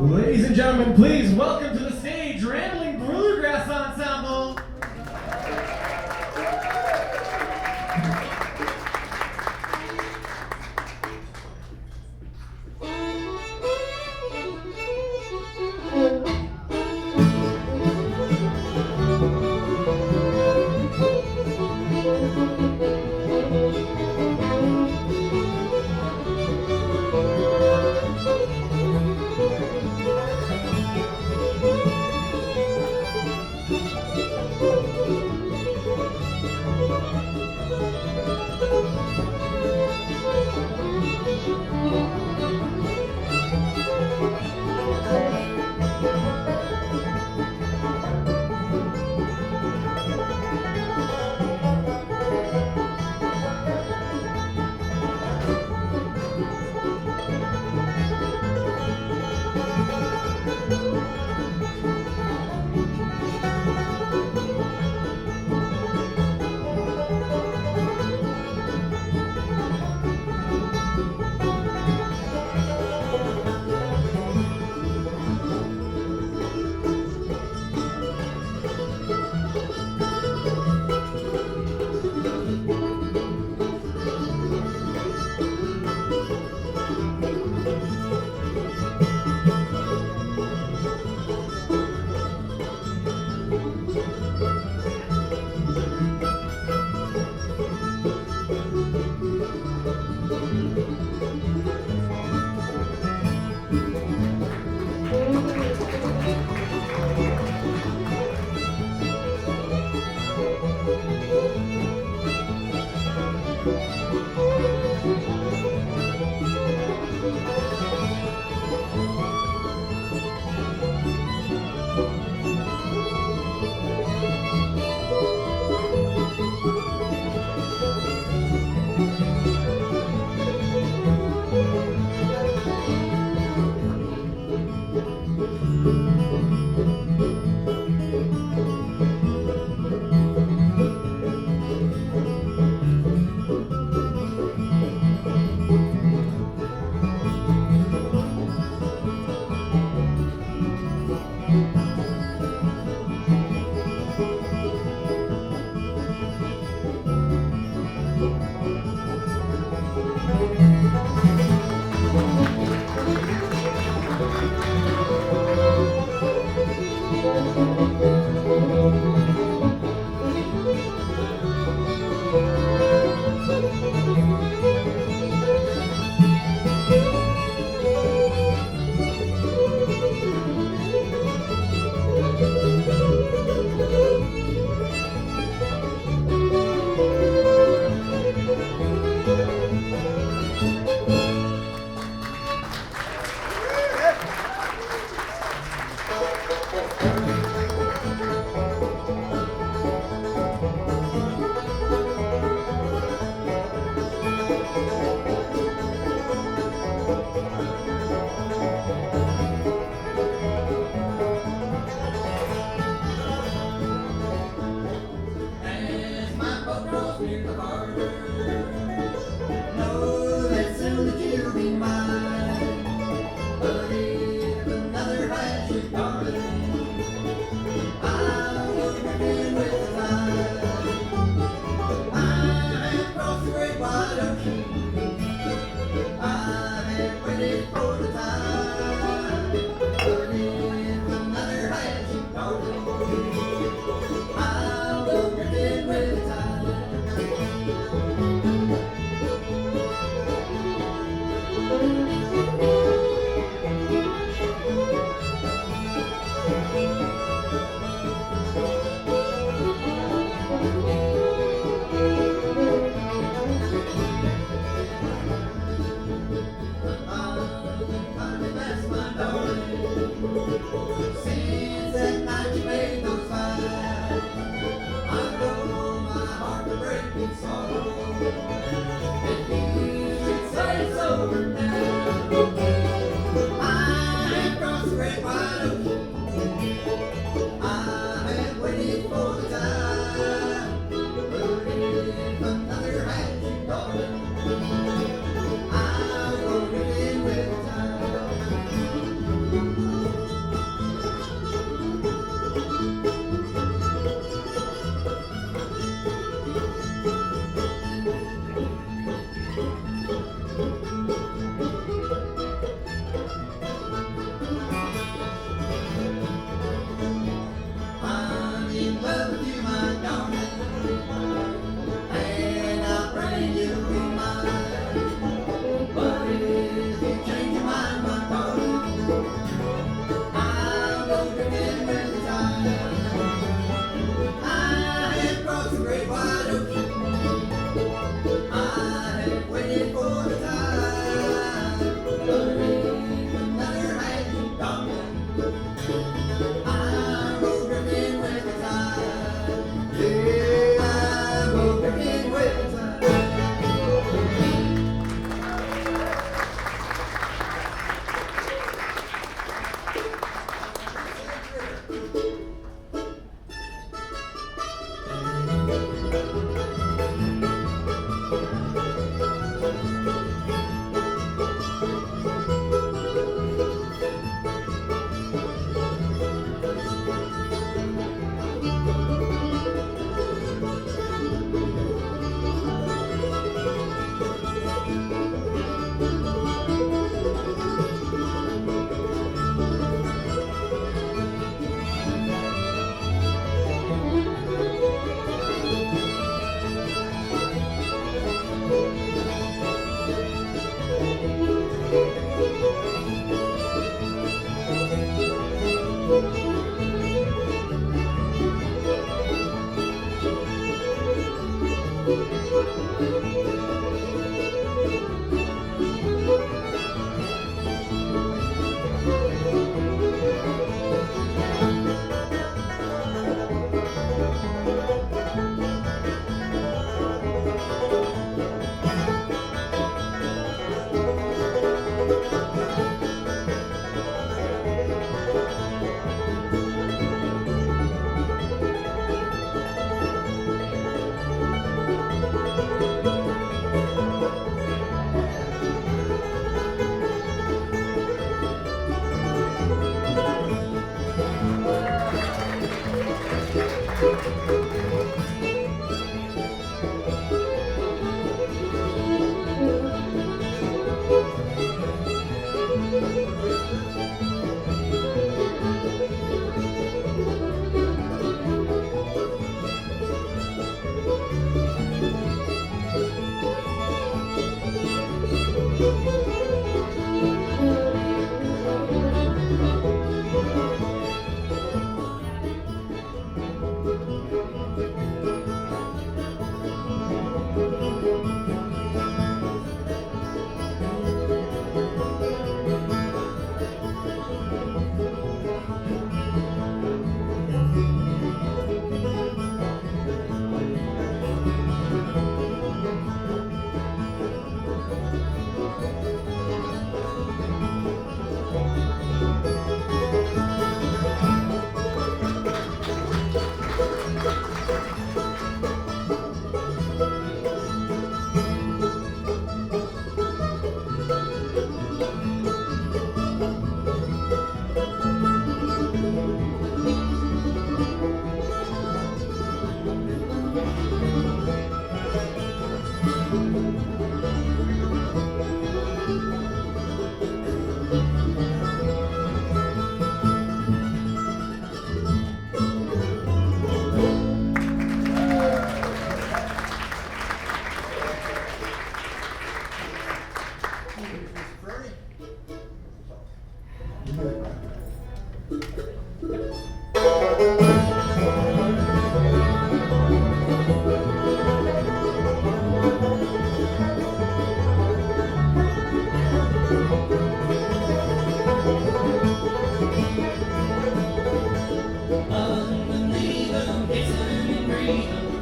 Ladies and gentlemen, please welcome to the stage Rambling Bluegrass Ensemble.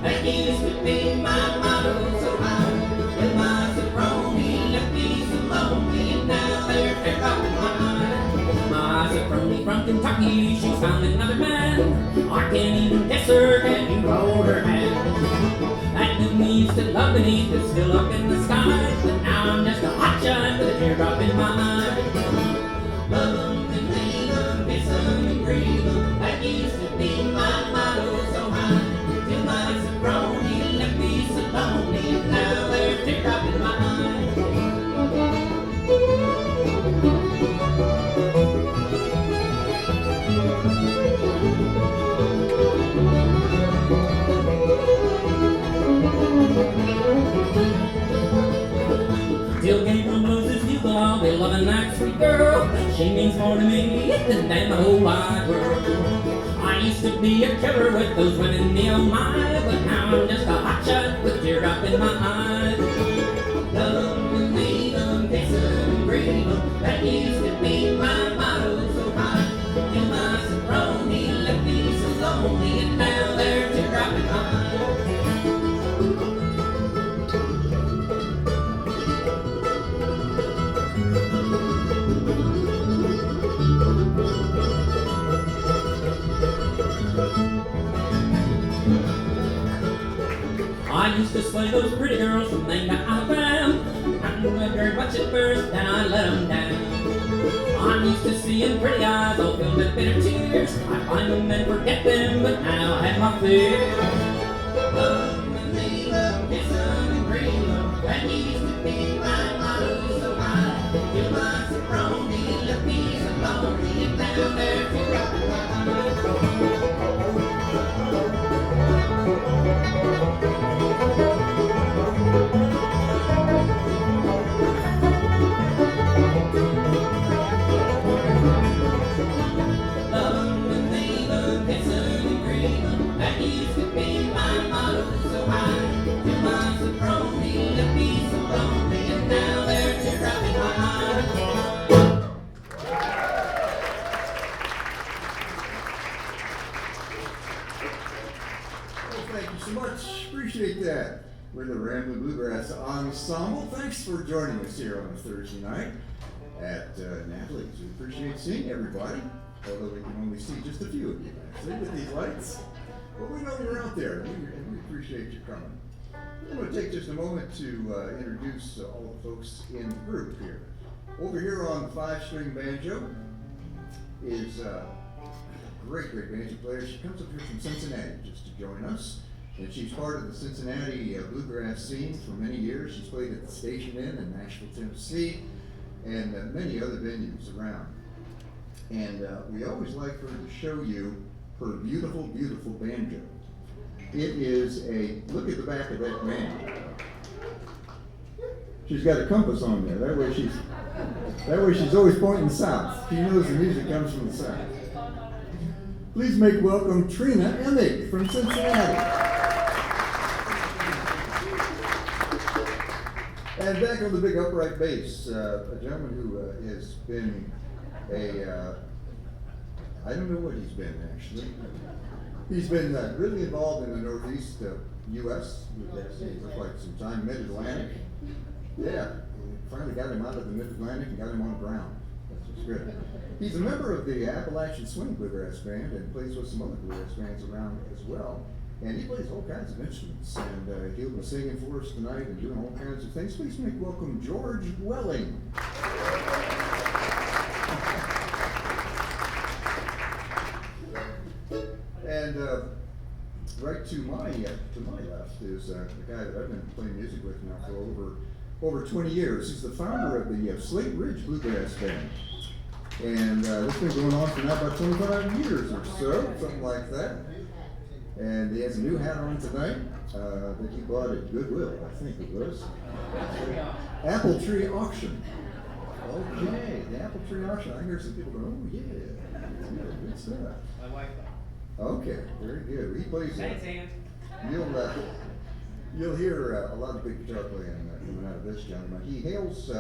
That used to be my motto, so I with my soproni left me so lonely, and now they're teared up in my mind. My soproni from Kentucky, she's found another man. I can't even guess her, can you hold her hand? That knew me used to love beneath is still up in the sky, but now I'm just a hotshot with a teardrop in my eye. Love 'em and leave 'em, kiss 'em and grieve 'em. That used to be my motto, so high. Till my soproni left me so lonely, and now they're teared up in my eye. Till Gabriel blows his bugle, I'll be loving that sweet girl. She means more to me than the whole wide world. I used to be a killer with those women, me oh my, but now I'm just a hotshot with a teardrop in my eye. Love 'em and leave 'em, kiss 'em and grieve 'em. That used to be my motto, so high. Till my soproni left me so lonely, and now they're teardrop in my eye. I used to slay those pretty girls from Maine to Alabama. I didn't like very much at first, then I let 'em down. I'm used to seeing pretty eyes all filled with bitter tears. I find them and forget them, but now I have my fears. Love 'em and leave 'em, kiss 'em and grieve 'em. That used to be my motto, so high. Till my soproni left me so lonely, and now they're teared up in my eyes. Appreciate that. We're the Rambling Bluegrass Ensemble. Thanks for joining us here on a Thursday night at Natalie's. We appreciate seeing everybody, although we can only see just a few of you actually with these lights. But we know you're out there, and we appreciate you coming. I'm going to take just a moment to introduce all the folks in the group here. Over here on the 5-string banjo is a great banjo player. She comes up here from Cincinnati just to join us. And she's part of the Cincinnati bluegrass scene for many years. She's played at the Station Inn in Nashville, Tennessee, and many other venues around. And we always like her to show you her beautiful, beautiful banjo. It is look at the back of that banjo. She's got a compass on there. That way she's always pointing south. She knows the music comes from the south. Please make welcome Trina Emig from Cincinnati. And back on the big upright bass, a gentleman who has been I don't know what he's been actually. He's been really involved in the Northeast U.S. for quite some time, Mid-Atlantic. Yeah, finally got him out of the Mid-Atlantic and got him on the ground. That's what's good. He's a member of the Appalachian Swing Bluegrass Band and plays with some other bluegrass bands around as well. And he plays all kinds of instruments, and he'll be singing for us tonight and doing all kinds of things. Please make welcome George Welling. And right to my left is the guy that I've been playing music with now for over 20 years. He's the founder of the Slate Ridge Bluegrass Band. And this has been going on for now about 25 years or so, something like that. And he has a new hat on tonight that he bought at Goodwill, I think it was. Apple Tree Auction. Okay, the apple tree auction. I hear some people go, oh yeah, good stuff. My wife. Okay, very good. He plays. Thanks, Ann. You'll hear a lot of good guitar playing coming out of this gentleman. He hails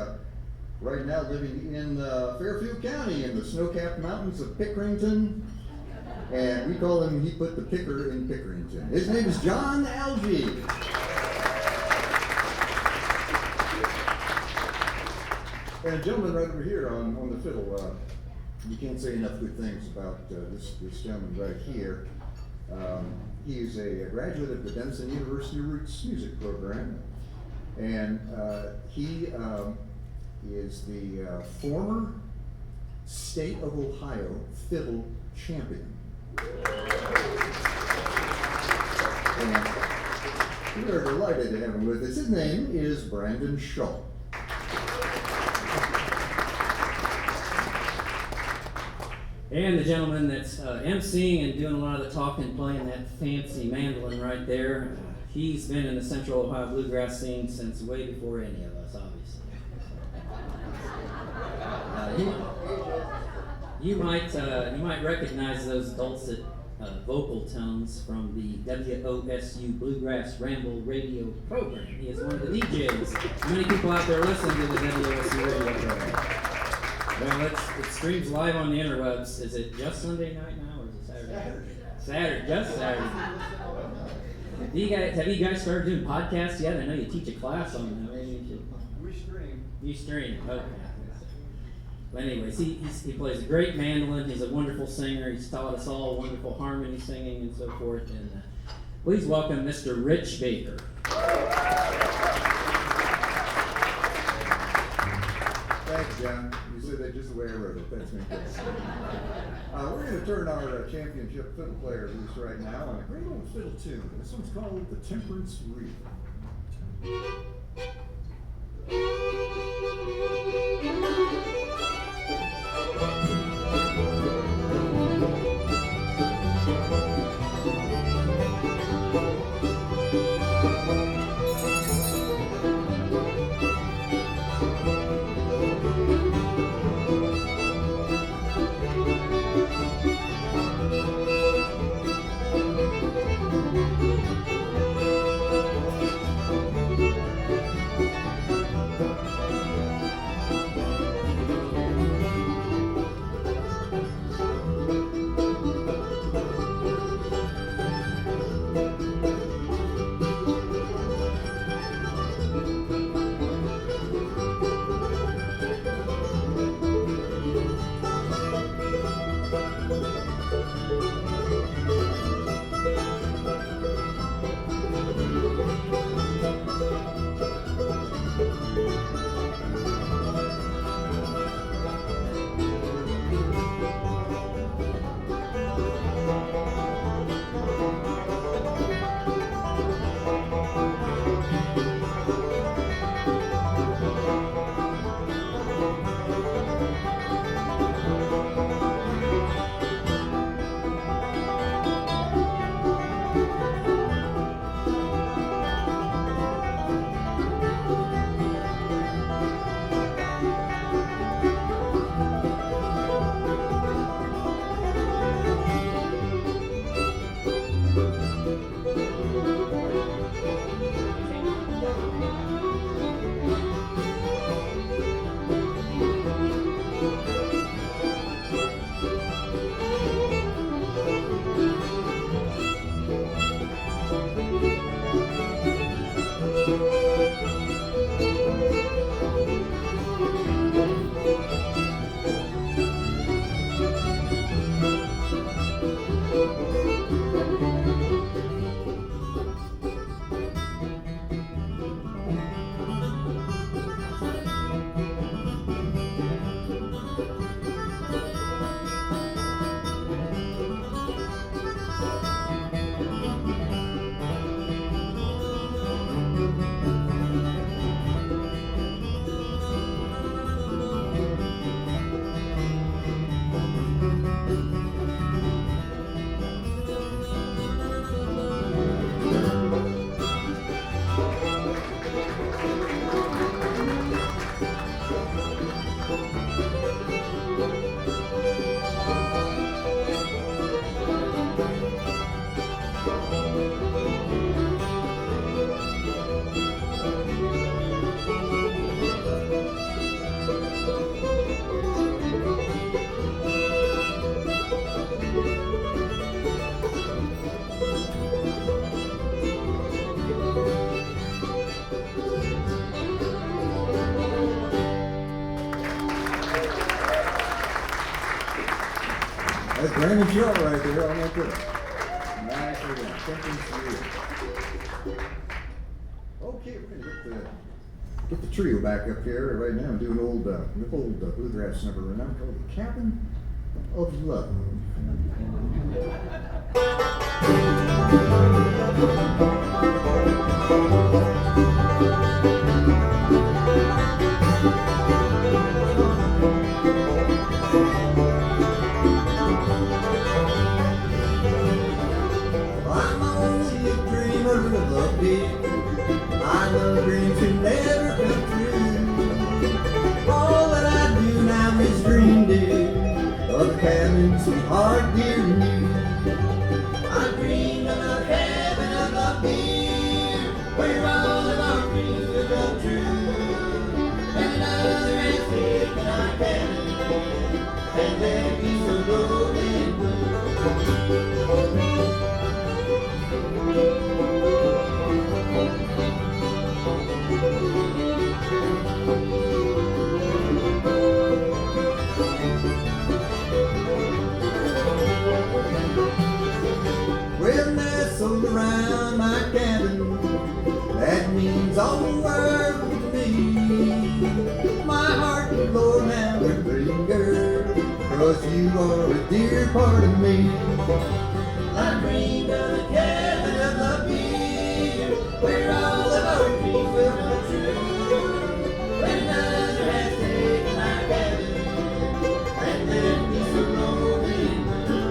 right now living in Fairfield County in the snow-capped mountains of Pickerington, and we call him. He put the picker in Pickerington. His name is John Alge. And a gentleman right over here on the fiddle, you can't say enough good things about this gentleman right here. He is a graduate of the Denison University Roots Music Program, and he is the former State of Ohio Fiddle Champion. And we are delighted to have him with us. His name is Brandon Shull. And the gentleman that's emceeing and doing a lot of the talking, playing that fancy mandolin right there, he's been in the Central Ohio Bluegrass scene since way before any of us, obviously. You might recognize those dulcet vocal tones from the WOSU Bluegrass Ramble radio program. He is one of the DJs. Many people out there listen to the WOSU radio program. Well, it streams live on the interwebs. Is it just Sunday night now, or is it Saturday? Saturday, just Saturday. Have you guys started doing podcasts yet? I know you teach a class on them. Maybe you should. We stream. You stream, okay. But anyways, he plays a great mandolin. He's a wonderful singer. He's taught us all wonderful harmony singing and so forth. And please welcome Mr. Rich Baker. Thanks, John. You said that just the way I wrote it. That's fantastic. We're going to turn our championship fiddle player loose right now on a great old fiddle tune. This one's called The Temperance Wreath. That's Brandon Shull right there on that good. Nicely done. Something sweet. Okay, we're gonna get the trio back up here right now and do an old bluegrass number right now called The Cabin of Love. I'm only a dreamer of love, dear. I love dreams can never come true. All that I do now is dream, dear, of a cabin, sweetheart, dear you. I dream of a cabin of love, dear, where all of our dreams will come true. And another has taken our cabin, and let me so lonely and blue. Well, nestled around my cabin, that means all the world to me. My heart will blow now with dream, girl, 'cause you are a dear part of me. I dreamed of a cabin of love, dear, where all of our dreams will come true. When another has taken our cabin and left me so lonely and blue.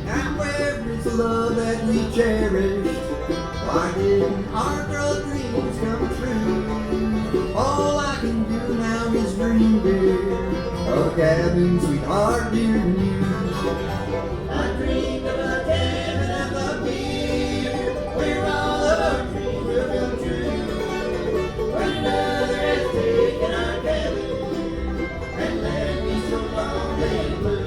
And where is the love that we cherished? Why didn't our girl dreams come true? All I can do now is dream, dear, of a cabin, sweetheart, dear you. I dreamed of a cabin of love, dear, where all of our dreams will come true. When another has taken our cabin and left me so lonely and blue.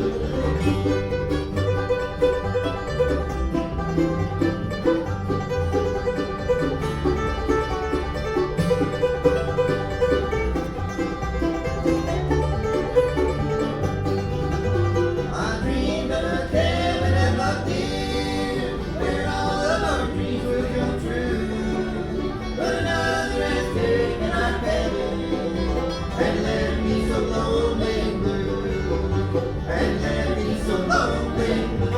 I dreamed of a cabin of love, dear, where all of our dreams will come true. But another has taken our cabin and left me so lonely and blue. And left me so lonely and blue.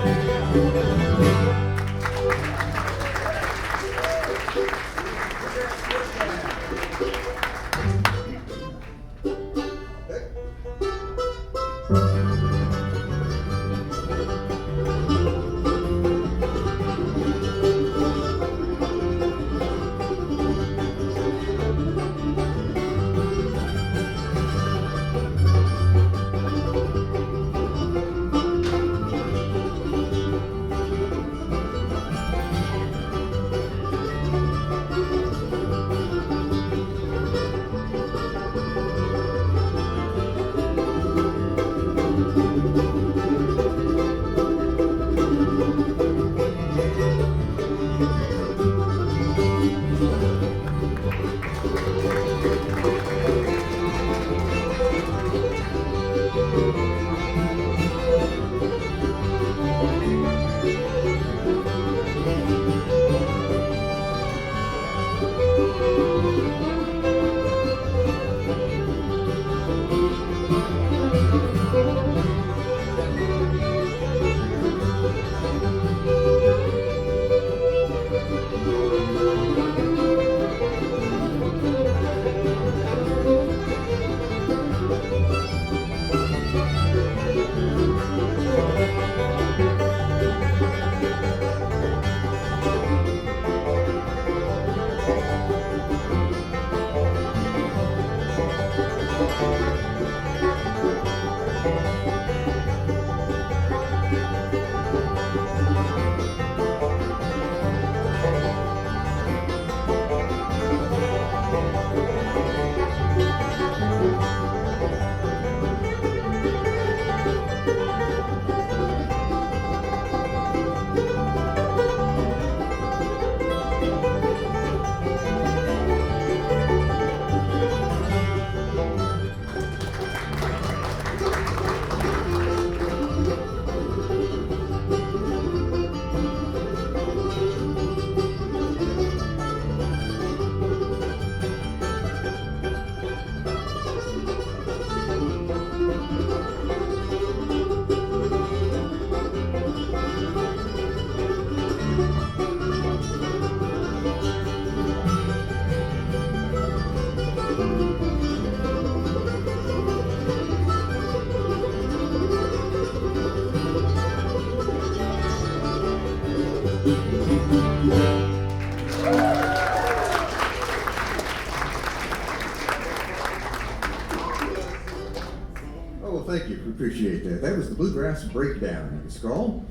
Oh, well, thank you. We appreciate that. That was the Bluegrass Breakdown, it was called.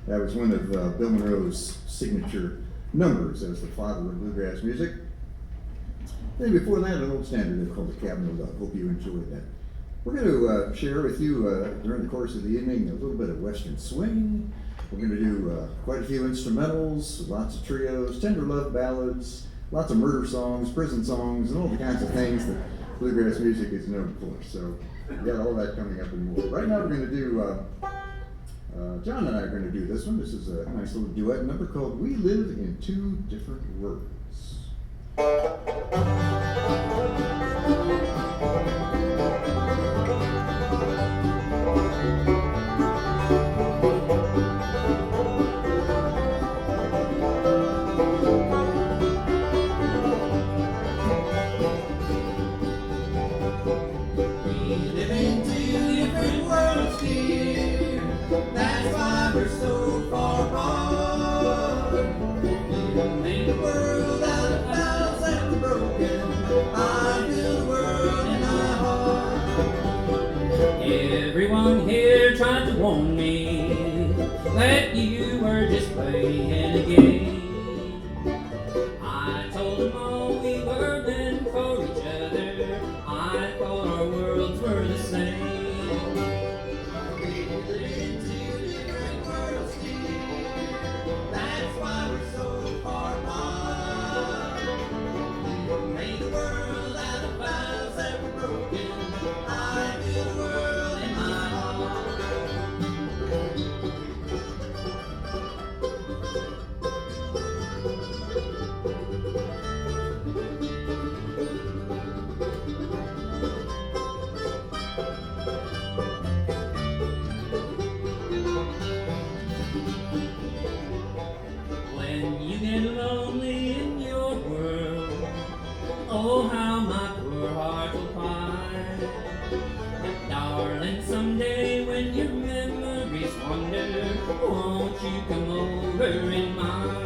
That was one of Bill Monroe's signature numbers as the father of bluegrass music. Then before that, an old standard called The Cabin of Love. Hope you enjoyed that. We're going to share with you during the course of the evening a little bit of Western swing. We're going to do quite a few instrumentals, lots of trios, tender love ballads, lots of murder songs, prison songs, and all the kinds of things that bluegrass music is known for. So we got all that coming up and more. Right now we're going to do, John and I are going to do this one. This is a nice little duet number called We Live in Two Different Worlds. Everyone here tried to warn me that you were just playing a game. I told them all we were meant for each other. I thought our worlds were the same. We live in two different worlds, dear. That's why we're so far apart. We made the world out of vows that were broken. I feel the world in my heart. When you get lonely in your world, oh how my poor heart will cry. But darling, someday when your memories wander, won't you come over in mine?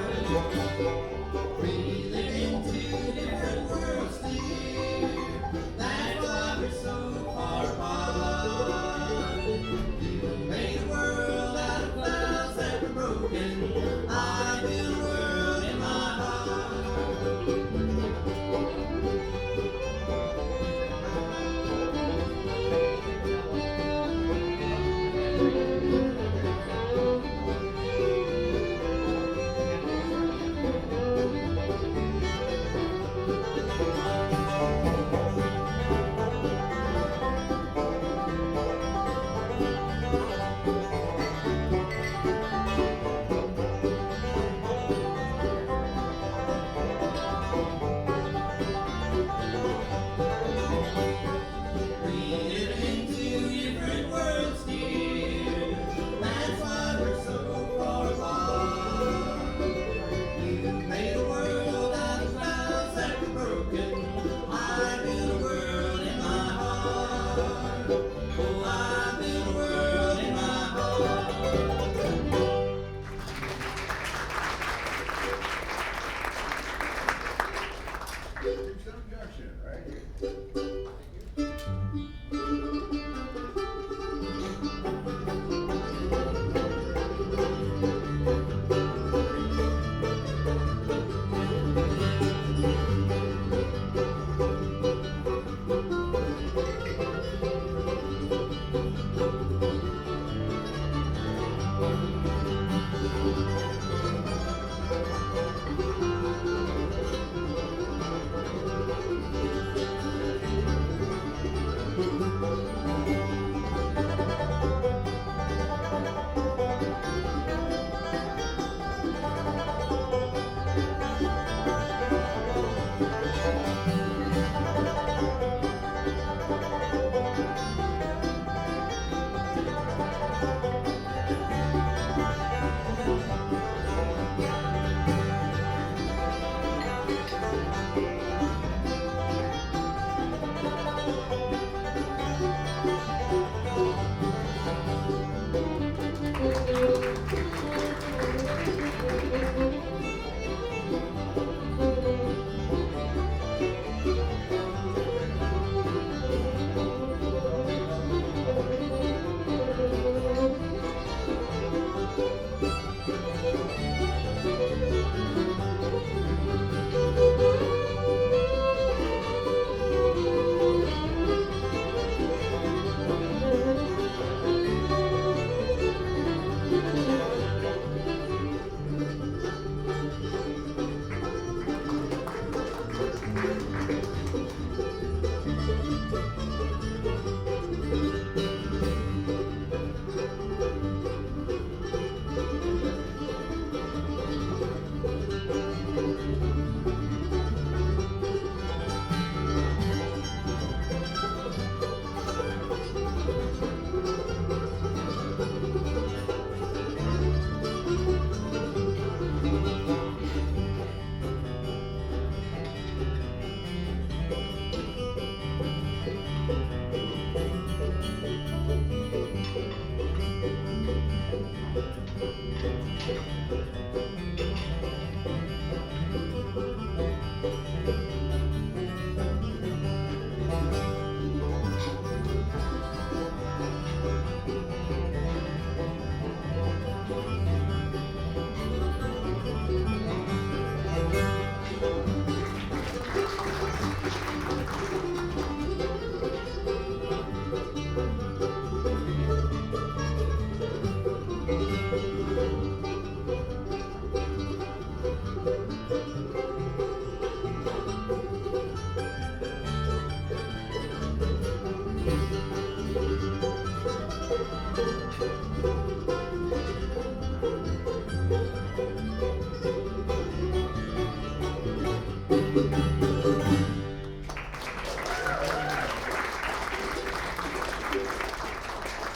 We live in two different worlds, dear. That's why we're so far apart. You made a world out of clouds that were broken. I feel the world in my heart.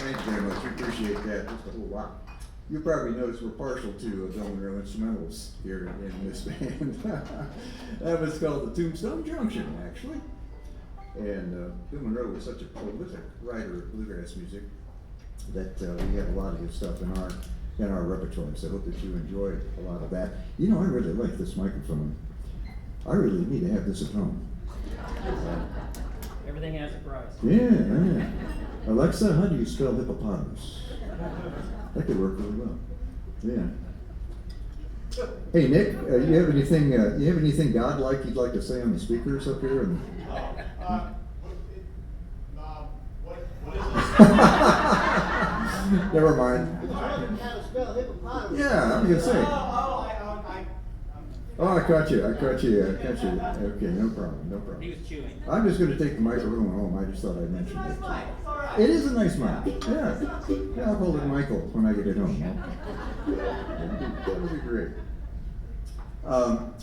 Thank you very much. We appreciate that just a whole lot. You probably noticed we're partial to Bill Monroe instrumentals here in this band. That was called the Tombstone Junction, actually. And Bill Monroe was such a prolific writer of bluegrass music that we have a lot of his stuff in our repertoire. So I hope that you enjoy a lot of that. You know, I really like this microphone. I really need to have this at home. Everything has a price. Yeah. Alexa, how do you spell hippopotamus? That could work really well. Yeah. Hey Nick, you have anything godlike you'd like to say on the speakers up here? What is it? Never mind. How to spell hippopotamus? Yeah, I was gonna say. Oh, I caught you. Okay, no problem. He was chewing. I'm just gonna take the microphone home. I just thought I'd mention it. It is a nice mic. Yeah, I'll call it Michael when I get it home. That'll be great.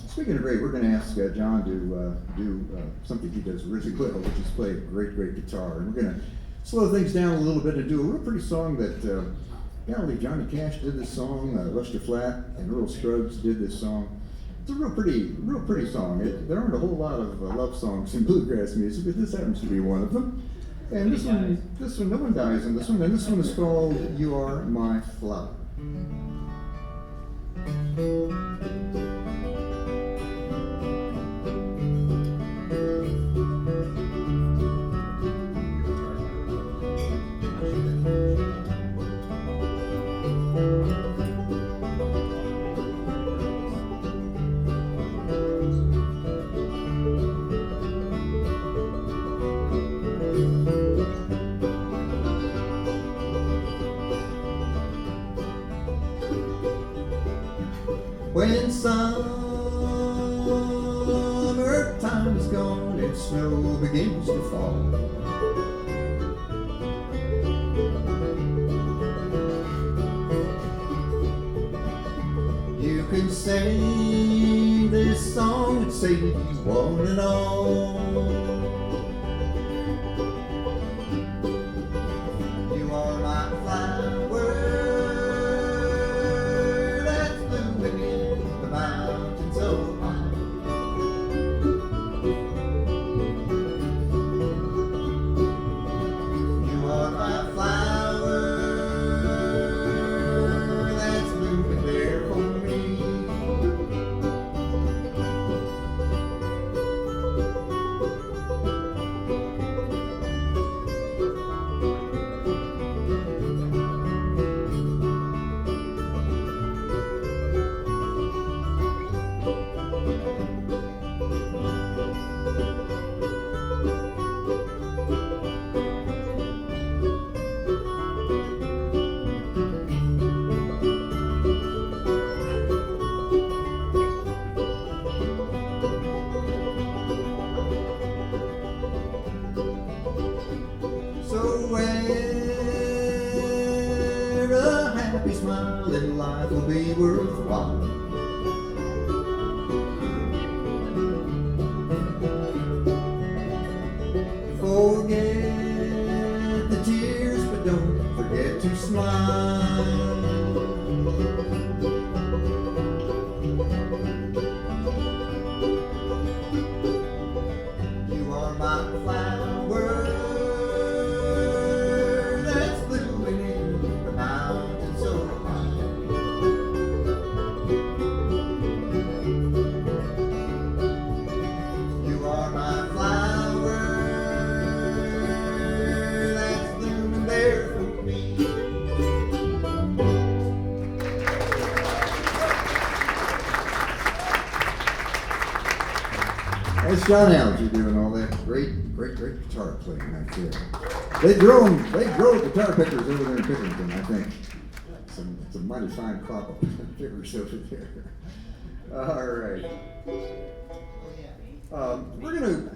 Speaking of great, we're going to ask John to do something he does really well, which is play a great guitar. And we're going to slow things down a little bit and do a real pretty song that, golly, Johnny Cash did this song, Lester Flatt and Earl Scruggs did this song. It's a real pretty song. There aren't a whole lot of love songs in bluegrass music, but this happens to be one of them. And this one, no one dies in this one, and this one is called You Are My Flower. When summertime is gone and snow begins to fall, you can sing this song and say you want it all. You are my flower that's blooming in the mountains so high. You are my flower that's blooming there for me. So wear a happy smile and life will be worthwhile. Forget the tears, but don't forget to smile. You are my flower that's blooming in the mountains so high. You are my flower that's blooming there for me. That's John Alge doing all that great guitar playing right there. They grow guitar pickers over there in Pickerington, I think. It's a mighty fine crop of pickers over there. All right.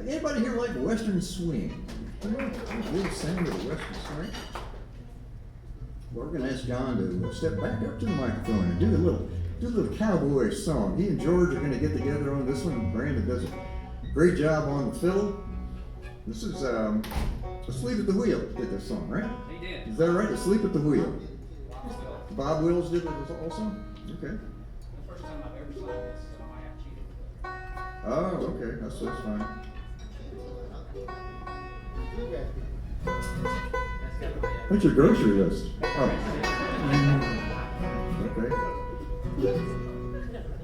Anybody here like Western swing? You know the little sound of the Western swing? Well, we're gonna ask John to step back up to the microphone and do a little cowboy song. He and George are gonna get together on this one. Brandon does a great job on the fiddle. This is Asleep at the Wheel did this song, right? He did. Is that right? Asleep at the Wheel. Bob Wills did it also? Okay. The first time I've ever sung this, so I have cheated. Oh, okay. That's fine. What's your grocery list? Oh. Okay.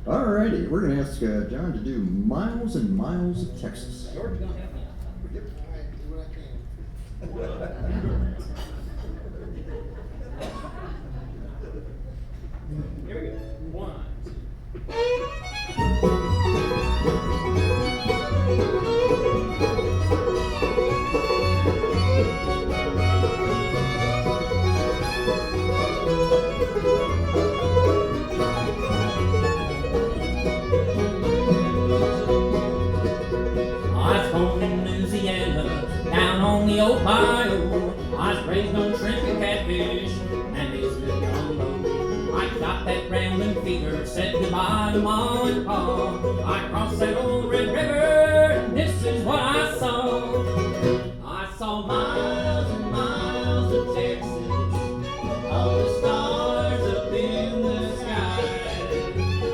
Alrighty, we're going to ask John to do Miles and Miles of Texas. George's gonna help me. Yep. Here we go. 1, 2. I was born in Louisiana, down on the Ohio. I was raised on shrimp and catfish, and it's good gumbo. I got that rambling fever, said goodbye to Ma and Pa. I crossed that old Red River, and this is what I saw. I saw miles and miles of Texas, all the stars up in the sky.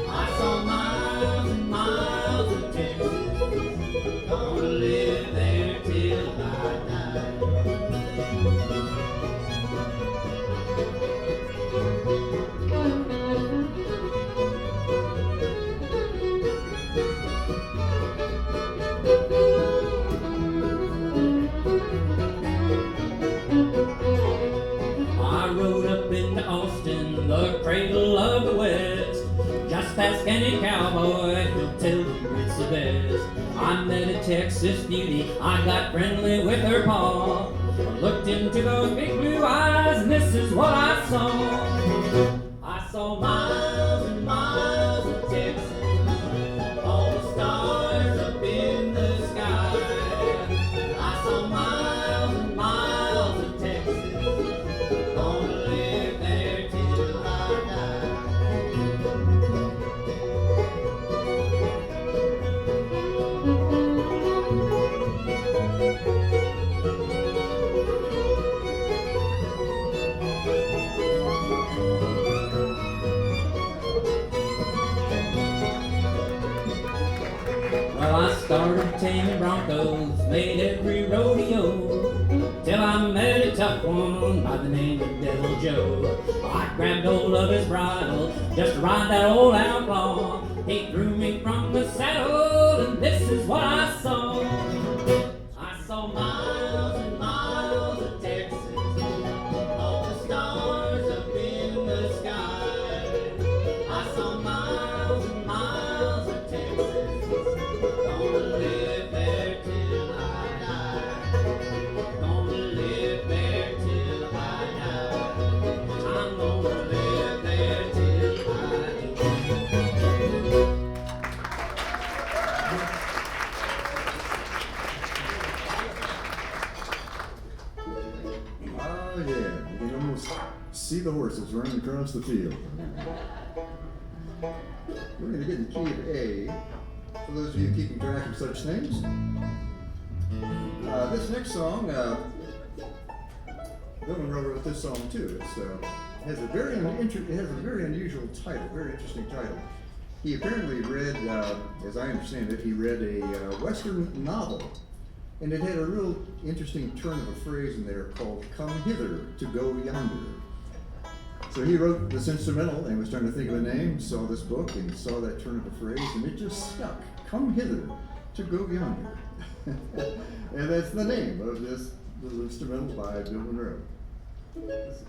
I saw miles and miles of Texas, gonna live there till I die. I rode up into Austin, the cradle of the West. Just ask any cowboy, he'll tell you it's the best. I met a Texas beauty, I got friendly with her paw. I looked into those big blue eyes, and this is what I saw. I saw miles and miles of Texas, all the stars up in the sky. I saw miles and miles of Texas, gonna live there till I die. Well, I started taming broncos, made every rodeo, till I met a tough one by the name of Devil Joe. I grabbed hold of his bridle, just to ride that old outlaw. He threw me from the saddle, and this is what I saw. I saw miles and miles of Texas, all the stars up in the sky. I saw miles and miles of Texas, gonna live there till I die. Gonna live there till I die. I'm gonna live there till I die. Oh, yeah. You can almost see the horses running across the field. We're going to get in the key of A. For those of you keeping track of such things. This next song, Bill Monroe wrote this song too. It has a very unusual title, very interesting title. He apparently read, as I understand it, he read a Western novel, and it had a real interesting turn of a phrase in there called "Come hither to go yonder." So he wrote this instrumental and was trying to think of a name, saw this book and saw that turn of a phrase, and it just stuck. Come hither to go yonder. And that's the name of this little instrumental by Bill Monroe. This is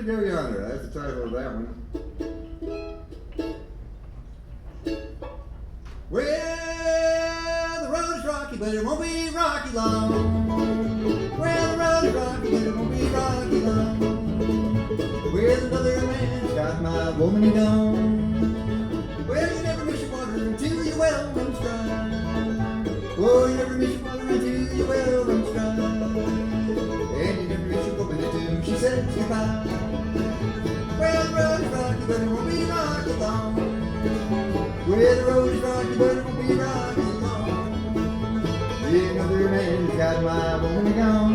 Go Yonder. That's the title of that one. Well, the road is rocky, but it won't be rocky long. Well, the road is rocky, but it won't be rocky long. Well, another man's got my woman gone. Well, you never miss your water until your well runs dry. Oh, you never miss your water until your well runs dry. And you never miss your woman until she says goodbye. Well, the road is rocky, but it won't be rocky long. Well, the road is rocky, but it won't be rocky long. Yeah, another man's got my woman gone.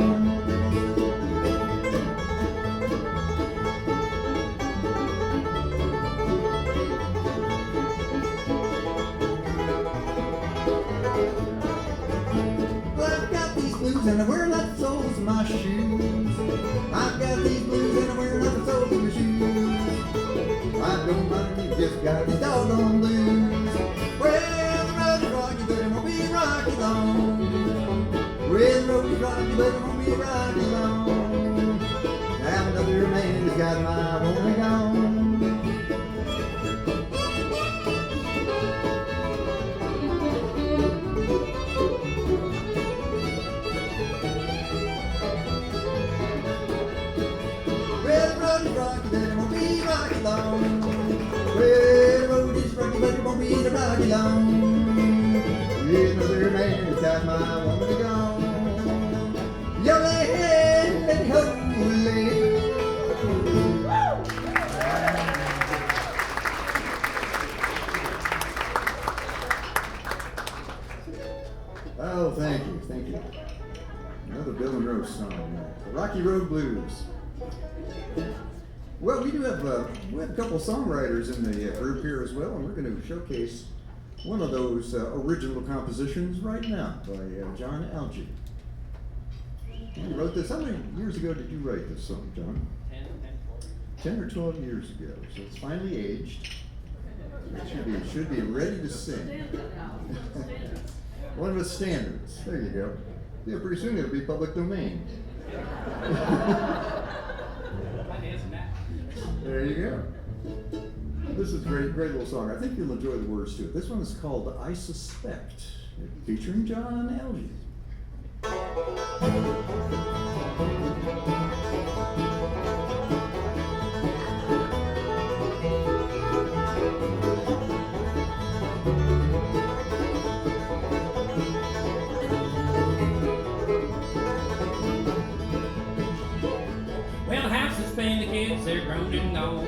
Well, I've got these blues and I wear like the soles of my shoes. I've got these blues and I wear like the soles of my shoes. I don't mind, you just got these doggone blues. Well, the road is rocky, but it won't be rocky long. Well, the road is rocky, but it won't be rocky long. Now another man has got my woman gone. Well, the road is rocky, but it won't be rocky long. Well, the road is rocky, but it won't be the rocky long. Yeah, another man has got my woman gone. Yole, let ho, Oh, thank you, thank you. Another Bill and Rose song, the Rocky Road Blues. Well, we have a couple songwriters in the group here as well, and we're going to showcase one of those original compositions right now by John Alge. You wrote this. How many years ago did you write this song, John? 10 or 12 years ago. So it's finally aged. It should be ready to sing. One of its standards. There you go. Yeah, pretty soon it'll be public domain. There you go. This is a great little song. I think you'll enjoy the words to it. This one is called I Suspect, featuring John Alge. Well, the house has been the kids, they're grown and gone.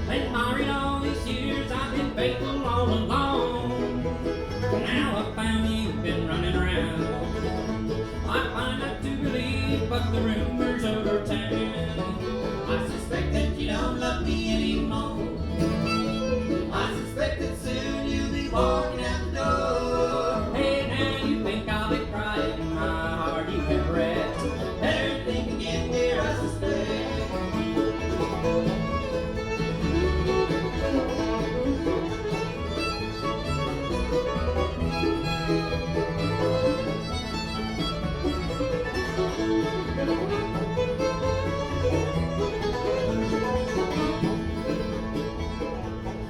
Been married all these years, I've been faithful all along. Now I found you've been running around. I find out to believe, but the rumors over town. I suspect that you don't love me anymore. I suspect that soon you'll be walking out the door. Hey, now you think I'll be crying in my heart, you have read. Better think again, dear, I suspect.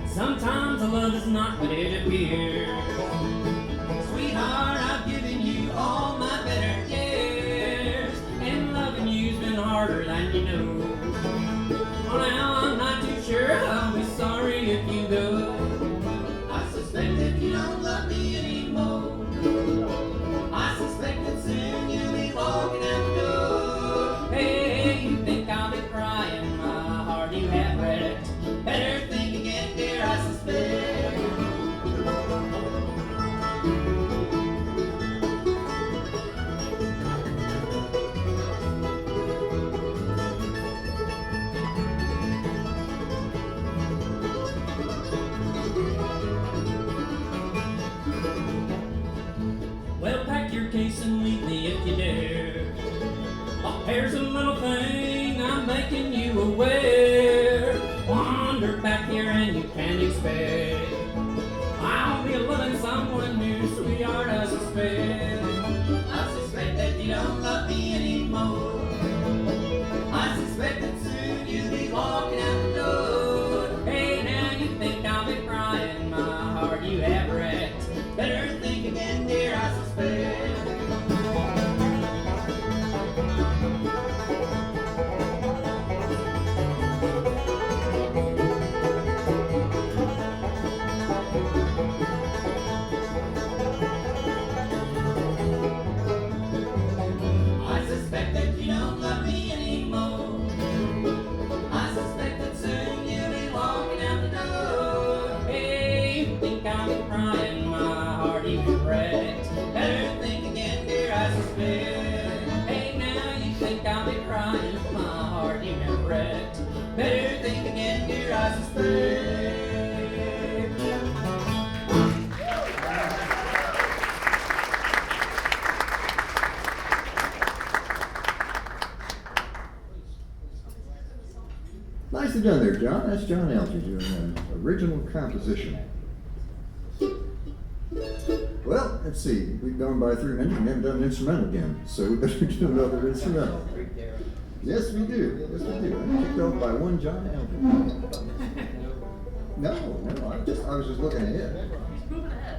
Sometimes the love is not what it appears. Sweetheart, I've given you all my better years, and loving you's been harder than you know. Well, now I'm not too sure I'll be sorry if you go. I suspect that you don't love me anymore. I suspect that soon you'll be walking out the door. Hey, you think I'll be crying my heart, you have read it. Better think again, dear, I suspect. Well, pack your case and leave me if you dare. Oh, here's a little thing I'm making you aware. Wander back here and you can't expect I'll be loving someone new, sweetheart, I suspect. I suspect that you don't love me anymore. I suspect that soon Nicely done there, John. That's John Alge doing an original composition. Well, let's see. We've gone by 3 minutes and we haven't done an instrumental again, so we better do another instrumental. Yes, we do. Yes, we do. I'm kicked off by one John Alge. No, I was just looking ahead.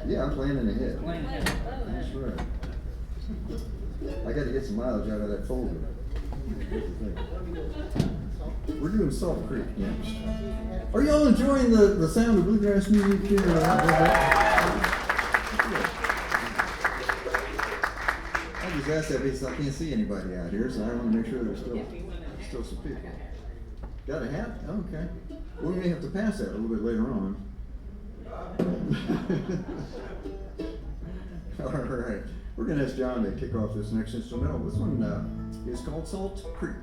Yeah, I'm planning ahead. That's right. I got to get some mileage out of that folder. We're doing Salt Creek next. Are y'all enjoying the sound of bluegrass music here? I just asked that because I can't see anybody out here, so I want to make sure there's still some people. Got a hat? Okay. We may have to pass that a little bit later on. All right. We're going to ask John to kick off this next instrumental. This one is called Salt Creek.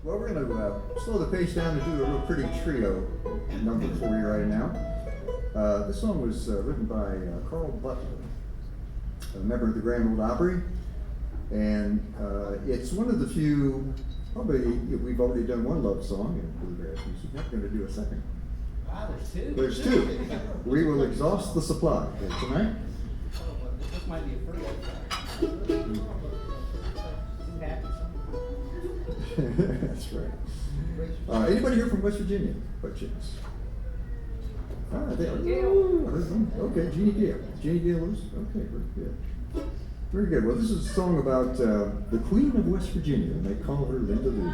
Well, we're going to slow the pace down and do a real pretty trio number for you right now. This song was written by Carl Butler, a member of the Grand Ole Opry, and it's one of the few, probably we've already done one love song in bluegrass music, not going to do a second. Wow, there's two. There's two. We will exhaust the supply tonight. This might be a first. That's right. Anybody here from West Virginia, by chance? They are. Okay, Jeannie Gale. Jeannie Gale is? Okay, very good. Very good. Well, this is a song about the Queen of West Virginia, and they call her Linda Lee.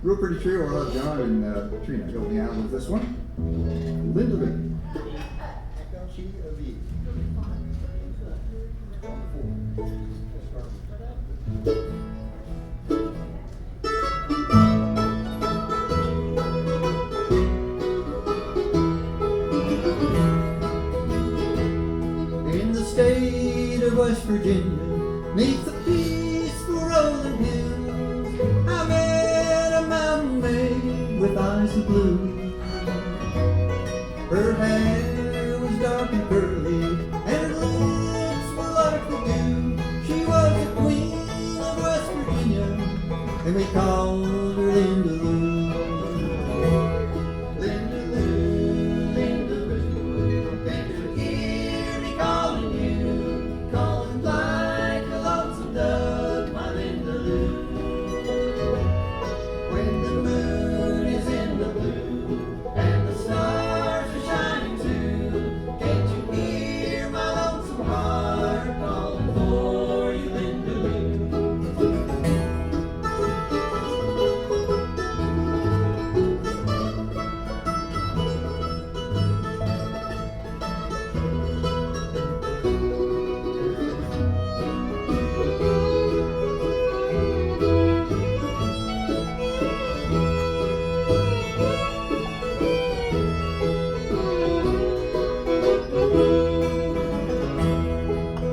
Real pretty trio. I'll have John and Trina help me out with this one. Linda Lee. In the state of West Virginia, neath the peaceful rolling hills, I met a mountain maid with eyes of blue. Her hair was dark and curly, and her lips were like the dew. She was the queen of West Virginia, and we called her Linda Lou. Linda Lou, Linda Lou, can't you hear me calling you? Calling like a lonesome dove, my Linda Lou. When the moon is in the blue and the stars are shining too, can't you hear my lonesome heart calling for you, Linda Lou?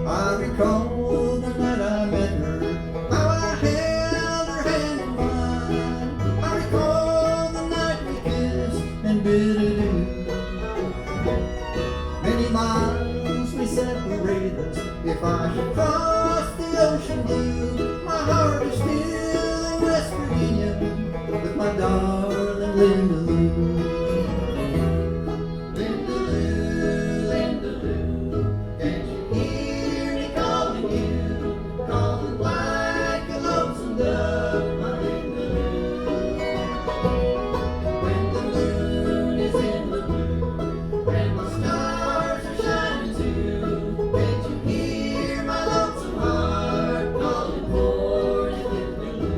I recall the night I met her, how I held her hand in mine. I recall the night we kissed and bid adieu. Many miles may separate us, if I should cross the ocean blue. My heart is still in West Virginia, with my darling Linda Lou. Linda Lou, Linda Lou, can't you hear me calling you? Calling like a lonesome dove, my Linda Lou. When the moon is in the blue and the stars are shining too, can't you hear my lonesome heart calling for you, Linda Lou?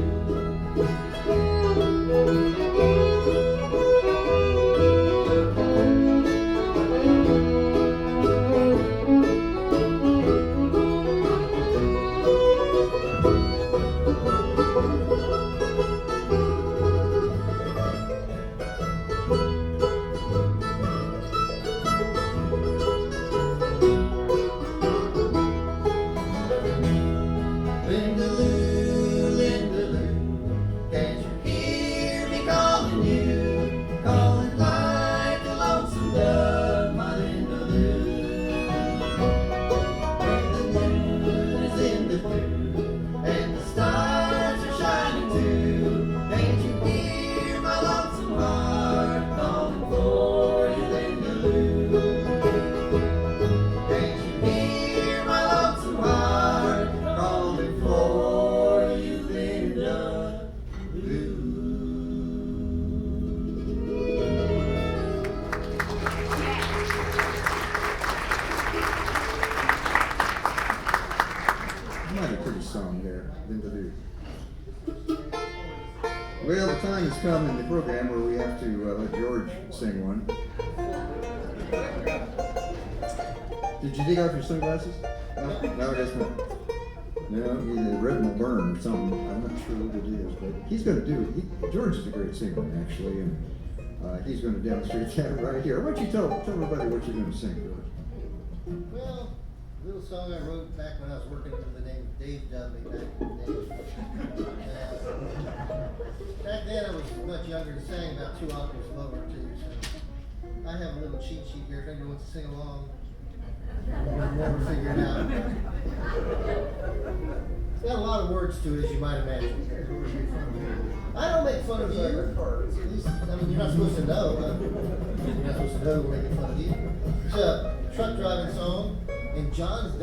Linda Lou, Linda Lou, can't you hear me calling you? Calling like a lonesome dove, my Linda Lou. When the moon is in the blue and the stars are shining too, can't you hear my lonesome heart calling for you, Linda Lou? Can't you hear my lonesome heart calling for you, Linda Lou? Mighty pretty song there, Linda Lou. Well, the time has come in the program where we have to let George sing one. Did you dig out your sunglasses? No, I guess not. No, either red will burn or something. I'm not sure what it is, but he's going to do it. George is a great singer, actually, and he's going to demonstrate that right here. Why don't you tell everybody what you're going to sing, George? Well, a little song I wrote back when I was working under the name of Dave Dudley back in the day. Back then I was much younger and sang about 2 octaves lower too, so I have a little cheat sheet here if anyone wants to sing along. We'll never figure it out. It's got a lot of words to it, as you might imagine. I don't make fun of you. At least, I mean, you're not supposed to know. You're not supposed to know we're making fun of you. It's a truck driving song, and John's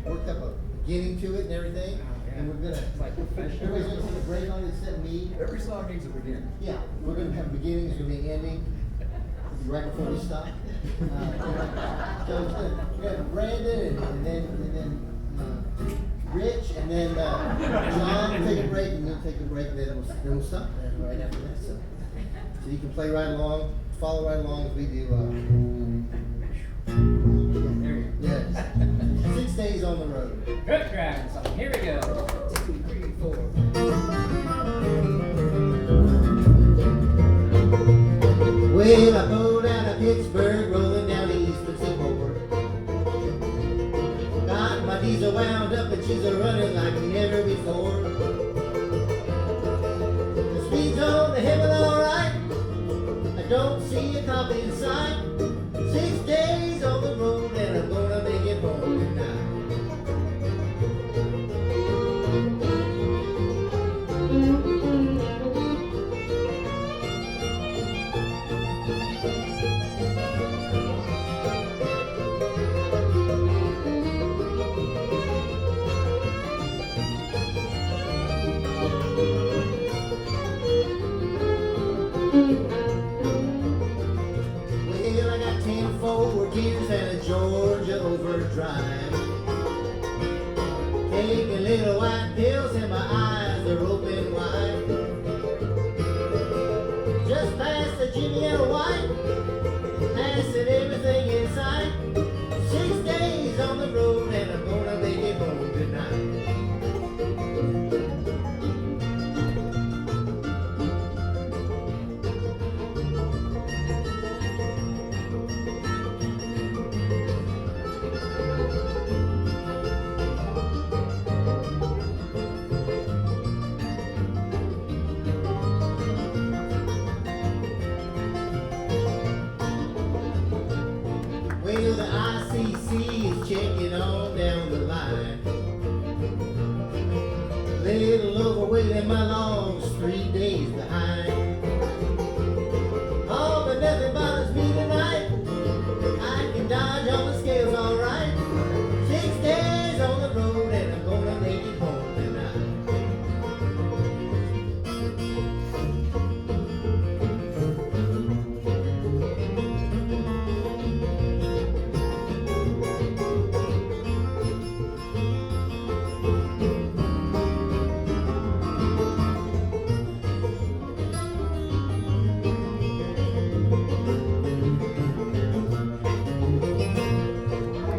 worked up a beginning to it and everything. And we're gonna, everybody's gonna take a break on it except me. Every song needs a beginning. Yeah, we're gonna have a beginning, there's gonna be an ending, right before we stop. So it's gonna, we have Brandon and then Rich, and then John will take a break, and then take a break, then we'll stop right after that. So you can play right along, follow right along as we do. Yes. 6 days on the road. Good driving song. Here we go. 2, 3, 4. Well, I pulled out of Pittsburgh, rolling down the eastern seaboard. Got my diesel wound up and she's a-running like never before. The speed's on the hill alright, I don't see a cop in sight. 6 days on the road and I'm gonna make it home tonight. Well, I got 10 forward gears and a Georgia overdrive. Taking little white pills and my eyes are open wide. Just past the Jimmy and a White, passing everything in sight. 6 days on the road and I'm gonna make it home tonight. Well, the ICC is checking on down the line. Little overweight and my log's 3 days behind. Oh, but nothing bothers me tonight. I can dodge on the scales alright. 6 days on the road and I'm gonna make it home tonight.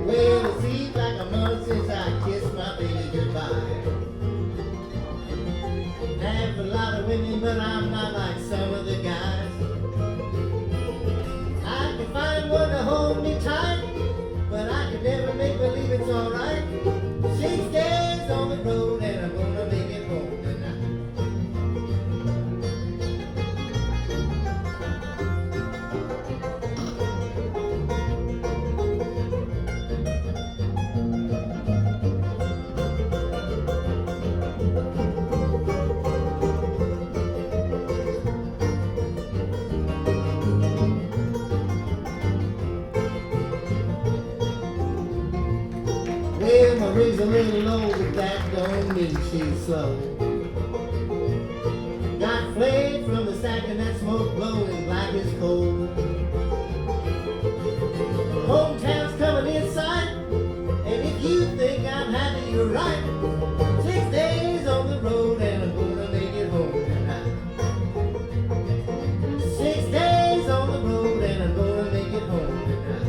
Well, it seems like a month since I kissed my baby goodbye. Have a lot of women, but I'm not like some of the guys. I can find one to hold me tight, but I can never make believe it's alright. 6 days on the road and I'm gonna make it home tonight. Well, my rig's a little low, but that don't mean she's slow. Got flayed from the stack and that smoke blowing black as coal. Hometown's coming in sight, and if you think I'm happy, you're right. 6 days on the road and I'm gonna make it home tonight. 6 days on the road and I'm gonna make it home tonight.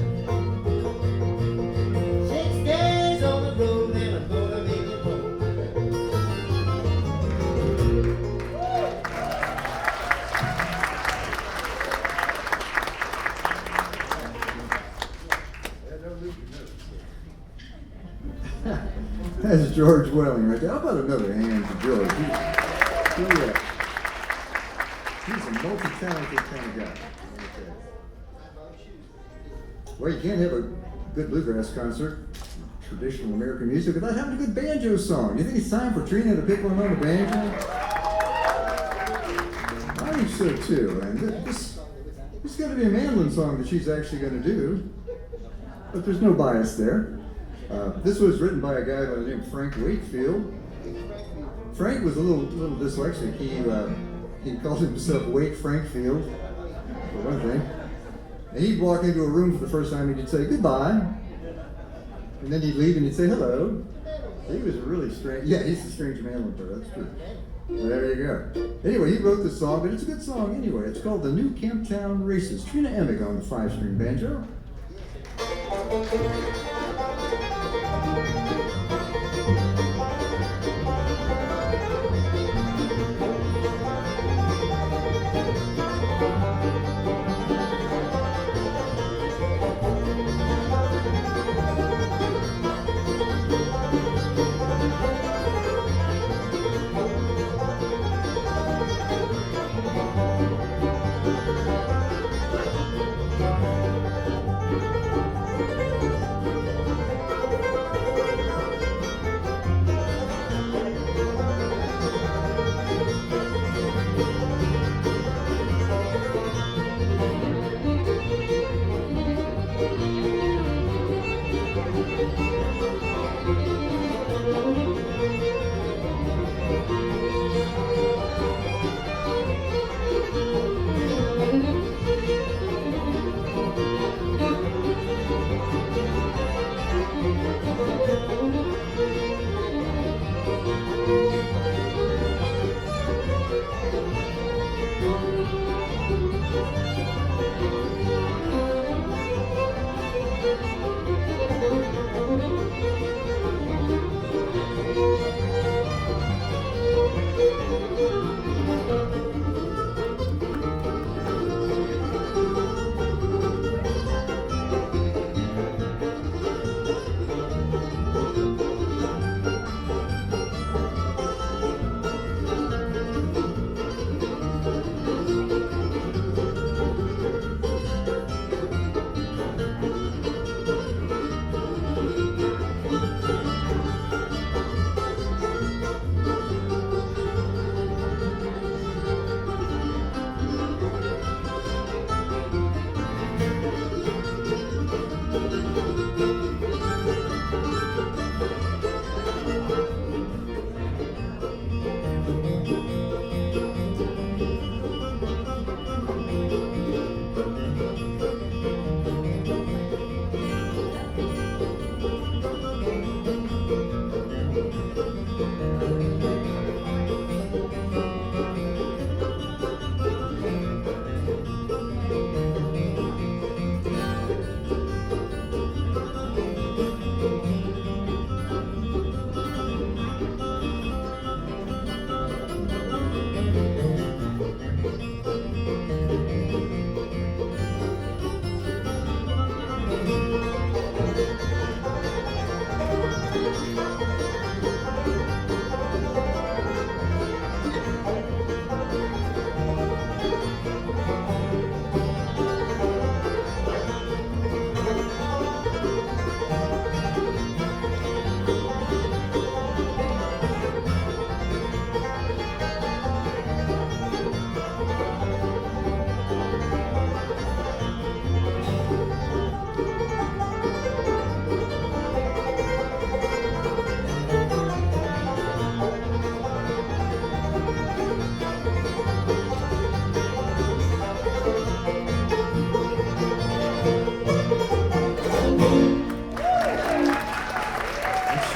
6 days on the road and I'm gonna make it home tonight. That's George Welling right there. How about another hand to George? He's a multi-talented kind of guy. Okay. Well, you can't have a good bluegrass concert, traditional American music, without having a good banjo song. You think it's time for Trina to pick one on the banjo? I think so too. And this is going to be a mandolin song that she's actually going to do, but there's no bias there. This was written by a guy by the name of Frank Wakefield. Frank was a little dyslexic. He called himself Wake Frankfield, for one thing. And he'd walk into a room for the first time and he'd say goodbye, and then he'd leave and he'd say hello. He was a really strange. Yeah, he's a strange mandolin player. That's true. There you go. Anyway, he wrote this song, but it's a good song anyway. It's called The New Camptown Races. Trina Emig on the 5-string banjo.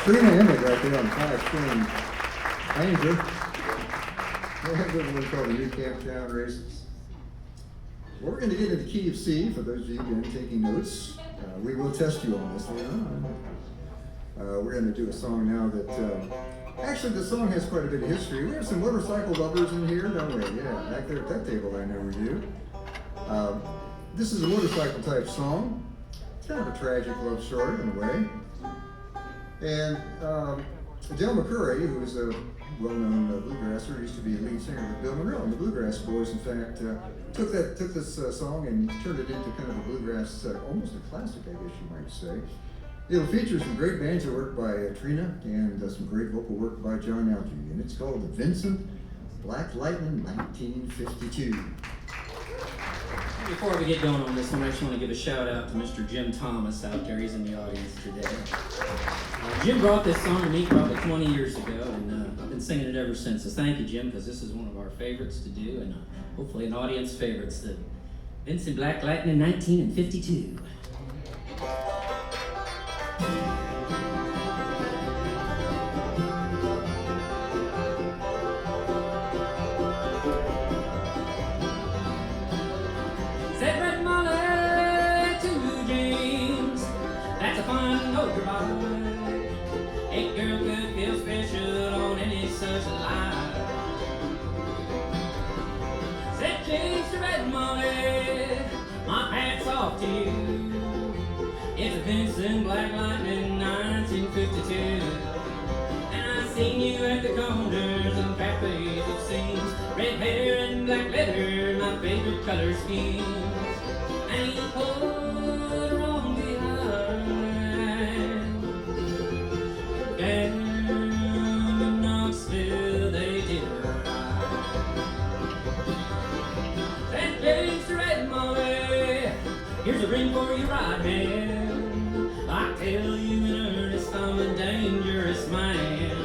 Trina Emig right there on 5-string banjo. They have a little called the New Camptown Races. Well, we're going to get into the key of C for those of you who've been taking notes. We will test you on this one. We're going to do a song now that, actually the song has quite a bit of history. We have some motorcycle lovers in here, don't we? Yeah, back there at that table I know we do. This is a motorcycle type song. It's kind of a tragic love story in a way. And Del McCurry, who is a well-known bluegrasser, used to be a lead singer with Bill Monroe and the Bluegrass Boys. In fact, took this song and turned it into kind of a bluegrass, almost a classic, I guess you might say. It'll feature some great banjo work by Trina and some great vocal work by John Alge, and it's called the Vincent Black Lightning 1952. Before we get going on this one, I just want to give a shout out to Mr. Jim Thomas out there. He's in the audience today. Jim brought this song to me probably 20 years ago, and I've been singing it ever since. So thank you, Jim, because this is one of our favorites to do, and hopefully an audience favorites. The Vincent Black Lightning 1952. A girl could feel special on any such line. Said James to Red Molly, my hat's off to you. It's a Vincent Black Lightning 1952. And I seen you at the corners and cafes, it seems. Red hair and black leather, my favorite color schemes. And you pulled wrong behind. Down in Knoxville, they did right. That James to Red Molly, here's a ring for your right hand. I tell you in earnest, I'm a dangerous man.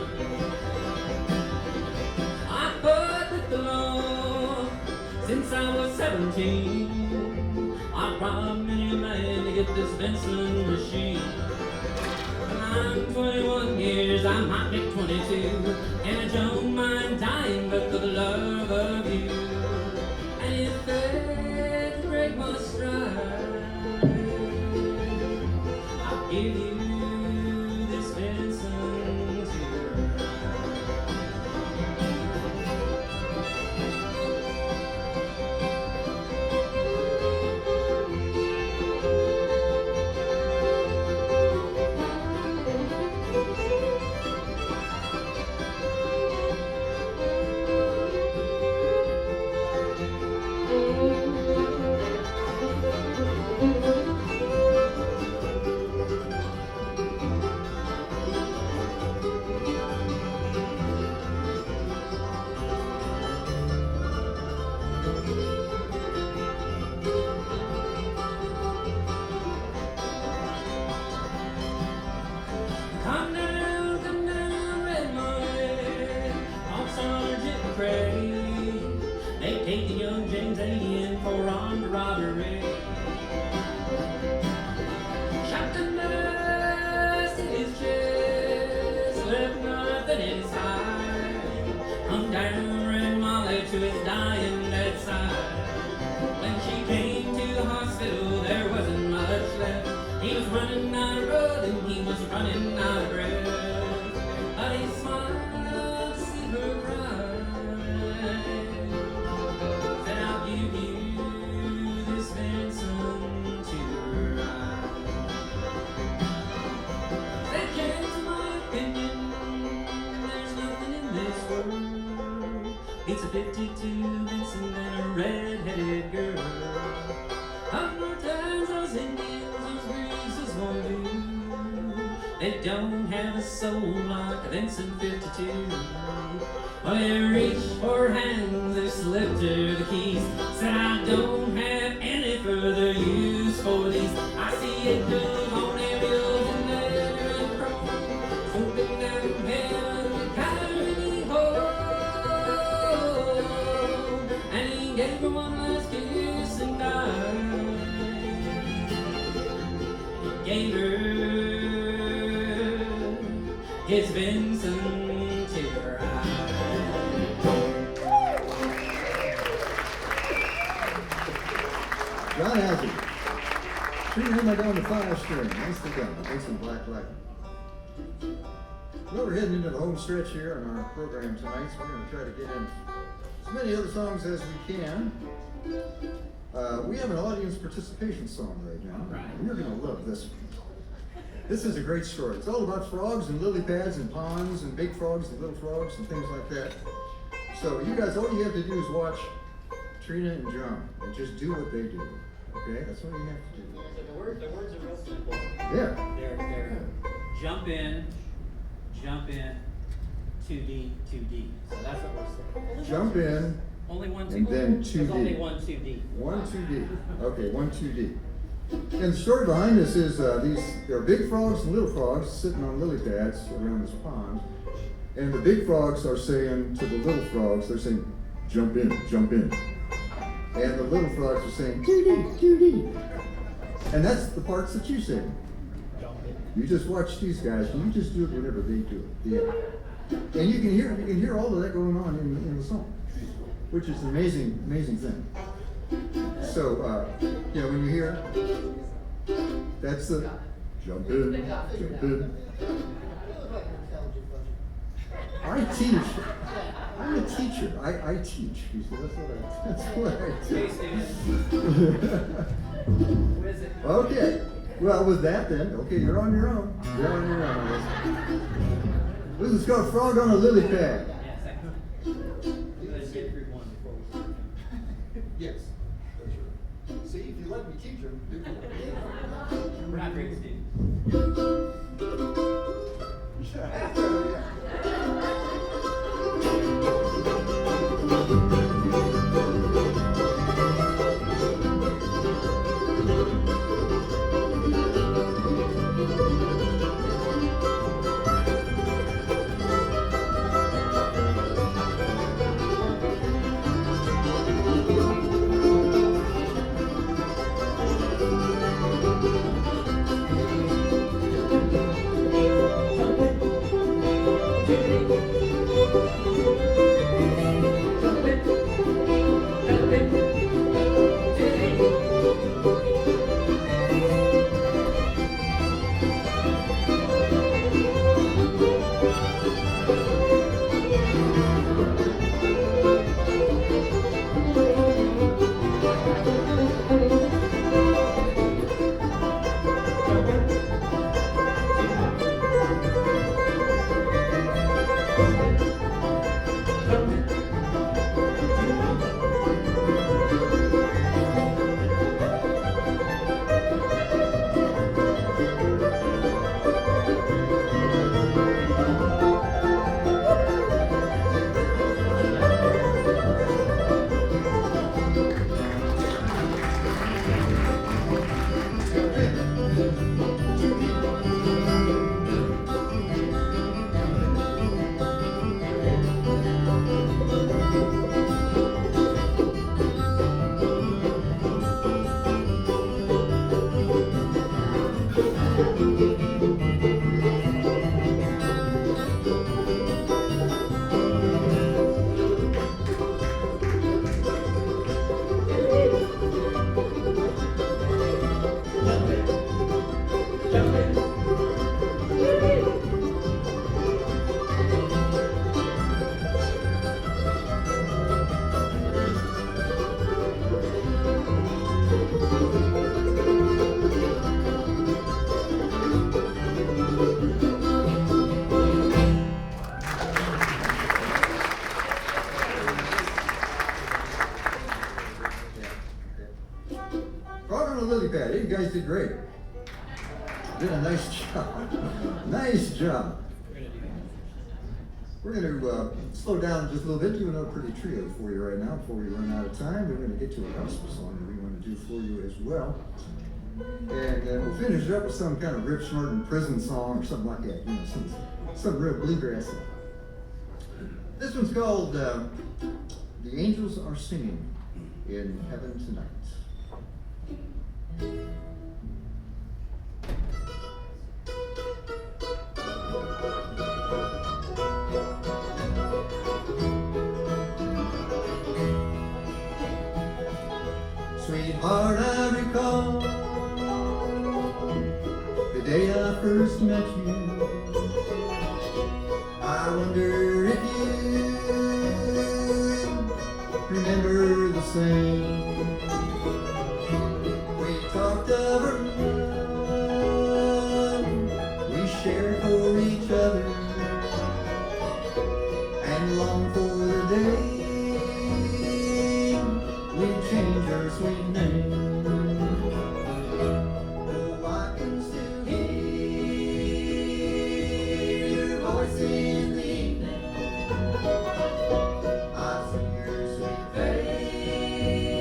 I fought with the law since I was 17. I robbed many a man to get this Benson machine. I'm 21 years, I might be 22, and I don't mind dying but for the love of you. And if that break my stride, I'll give you this Benson to ride. Come down, Red Molly, on Sergeant Cray. They take the young James in for armed robbery. Shot the dust in his chest, left nothing inside. Come down, Red Molly, to his dying bedside. When she came to the hospital, there wasn't much left. He was running out of blood and he was running out of breath. But he smiled to see her cry. Said, I'll give you this Benson to ride. Said, James, in my opinion, there's nothing in this world beats a 52 Benson and a red-headed girl. 100 times those Indians, those greasers won't do. They don't have a soul like a Vincent 52. Well, they reach for her hands, they slipped her the keys. Said, I don't have any further use for these. I see it dove on aerials and leather and chrome, swooping down heaven to carry me home. And he gave her one last kiss and died. Gave her his Vincent to ride. John Alge. Trina, him I down the 5-string. Nicely done. Vincent Black Lightning. Well, we're heading into the home stretch here on our program tonight, so we're going to try to get in as many other songs as we can. We have an audience participation song right now. And you're going to love this one. This is a great story. It's all about frogs and lily pads and ponds and big frogs and little frogs and things like that. So you guys, all you have to do is watch Trina and John and just do what they do. Okay? That's what you have to do. So the words are real simple. Yeah. They're jump in, 2D, 2D. So that's what we're saying. Jump in, Only one 2D. and then There's 2D. only one 2D. 1 2D. Okay, 1 2D. And the story behind this is there are big frogs and little frogs sitting on lily pads around this pond. And the big frogs are saying to the little frogs, they're saying, jump in, jump in. And the little frogs are saying, 2D, 2D. And that's the parts that you sing. You just watch these guys, and you just do it whenever they do it. Yeah. And you can hear all of that going on in the song, which is an amazing thing. So, when you hear, that's the jump in, jump in. teach. I'm a teacher. I teach. You see, that's what I do. Okay. Well, with that then, okay, you're on your own. You're on your own. This is called Frog on a Lily Pad. Yes. See, if you let me teach them. We're not great students. You guys did great. Did a nice job. Nice job. We're going to slow down just a little bit, do another pretty trio for you right now before we run out of time. We're going to get to a gospel song that we want to do for you as well. And we'll finish it up with some kind of Rip Snorting prison song or something like that. You know, some real bluegrass. This one's called The Angels Are Singing in Heaven Tonight. Sweetheart, I recall the day I first met you. I wonder if you remember the same. We talked of our love we shared for each other, and longed for the day we'd change our sweet name. Oh, I can still hear your voice in the evening. I see your sweet face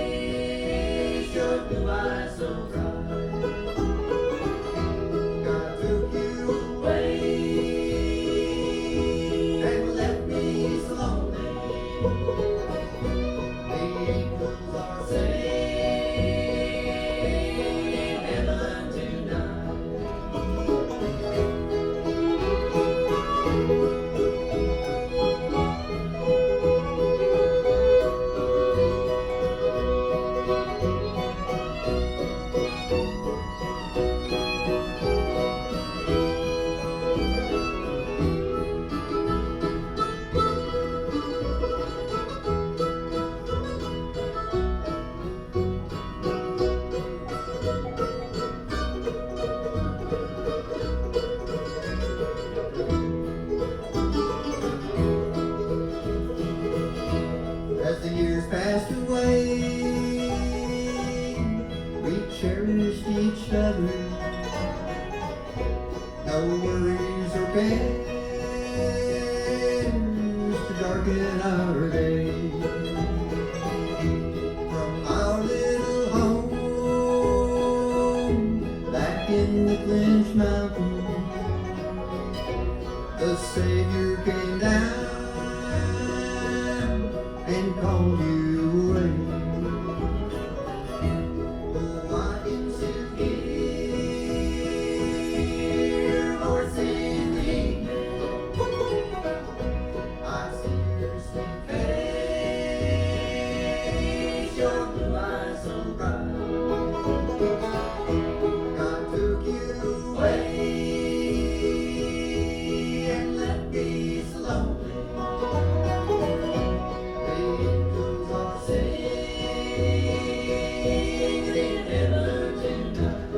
to darken our day. From our little home back in the Clinch Mountain, the Savior came down and called you away. Oh, I can still hear your voice in the evening. I see your sweet face, your blue eyes so bright. God took you away and left me so lonely. The angels are singing in heaven tonight.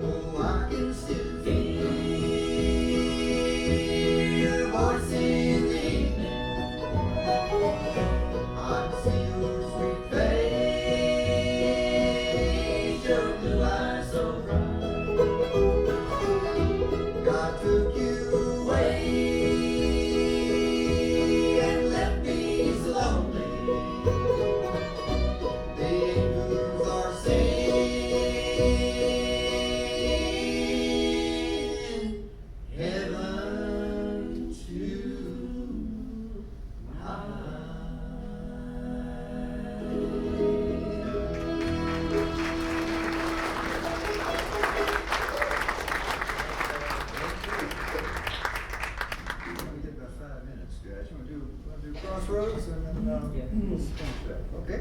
Oh, I can still hear your voice in the evening. I see your sweet face, your blue eyes so bright. God took you away and left me so lonely. The angels are singing heaven We get about 5 minutes, guys. You want to do Crossroads and then we'll finish that, okay?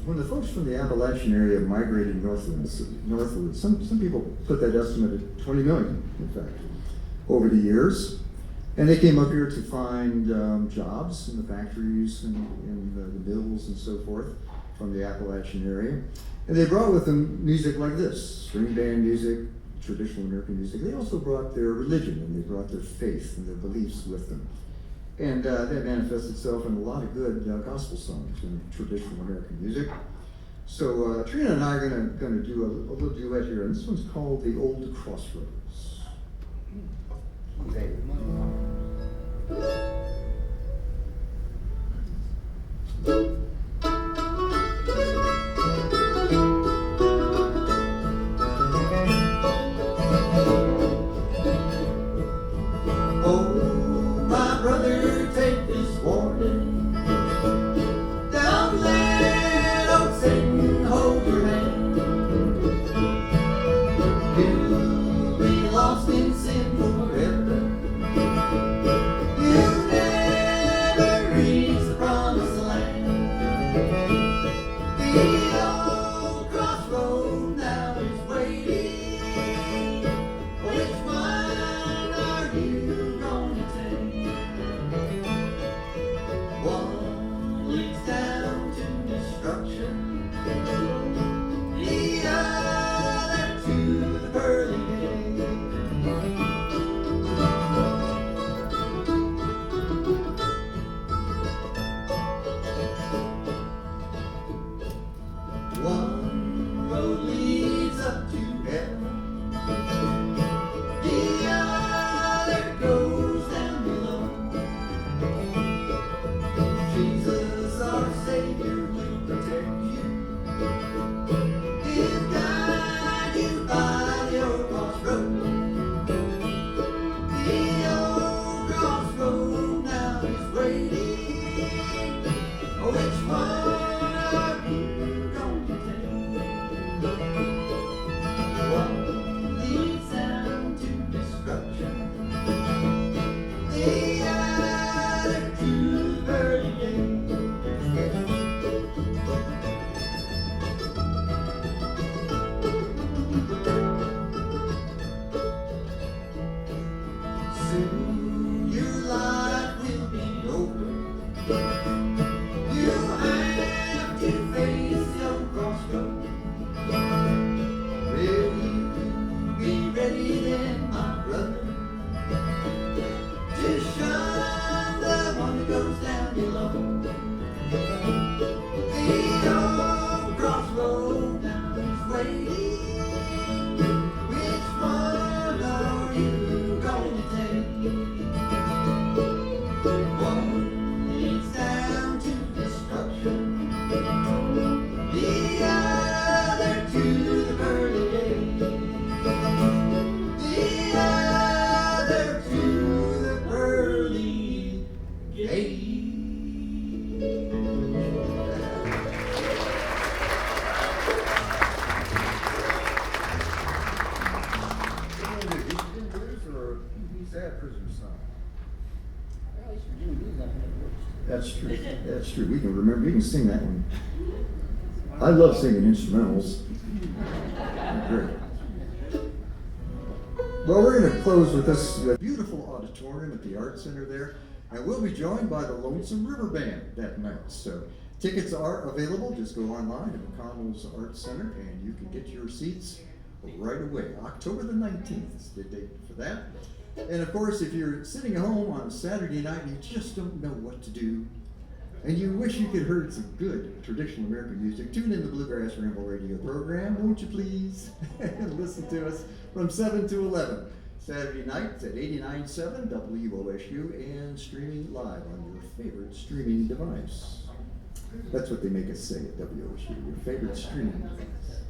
When the folks from the Appalachian area migrated northward, some people put that estimate at 20 million, in fact, over the years. And they came up here to find jobs in the factories and in the mills and so forth from the Appalachian area. And they brought with them music like this, string band music, traditional American music. They also brought their religion and they brought their faith and their beliefs with them. And that manifests itself in a lot of good gospel songs and traditional American music. So Trina and I are gonna do a little duet here, and this one's called "The Old Crossroads." Okay. Oh, my brother, take this warning. Don't let old Satan hold your hand. You'll be lost in sin forever. You'll never reach the promised land. The old crossroad now is waiting. Which one are you gonna take? One leads down to destruction, the other to the pearly gate. One road leads up to heaven, the other goes down below. Jesus, our Savior, will protect you. He'll guide you by the old crossroad. The old crossroad now is waiting. Which one are you going to take? One leads down to destruction, the other to the pearly gate. The old crossroad now is waiting. Which one are you going to take? One leads down to destruction, the other to the pearly gate. The other to the pearly gate. That's true. That's true. We can remember. We can sing that one. I love singing instrumentals. Great. Well, we're going to close with this beautiful auditorium at the Art Center there, and we'll be joined by the Lonesome River Band that night. So tickets are available. Just go online at McConnell's Art Center, and you can get your seats right away. October the 19th is the date for that. And of course, if you're sitting at home on a Saturday night and you just don't know what to do, and you wish you could hear some good traditional American music, tune in the Bluegrass Ramble radio program, won't you please? And listen to us from 7 to 11, Saturday nights at 89.7 WOSU and streaming live on your favorite streaming device. That's what they make us say at WOSU, your favorite streaming device.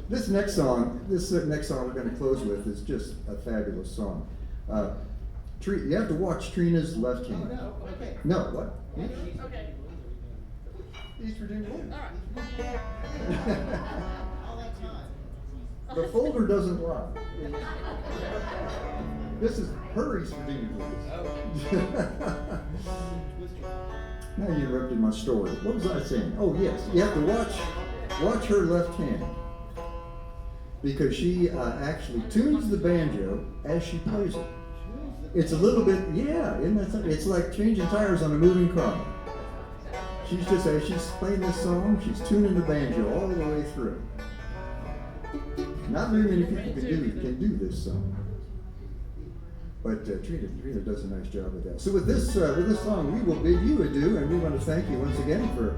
This next song we're going to close with is just a fabulous song. You have to watch Trina's left hand. No, okay. No, what? Okay. East Virginia Blues. All that time. The folder doesn't lie. This is her East Virginia Blues. Now you interrupted my story. What was I saying? Oh yes, you have to watch her left hand, because she actually tunes the banjo as she plays it. It's a little bit, yeah, isn't that something? It's like changing tires on a moving car. She's just, as she's playing this song, she's tuning the banjo all the way through. Not very many people can do this song. But Trina does a nice job with that. So with this song, we will bid you adieu, and we want to thank you once again for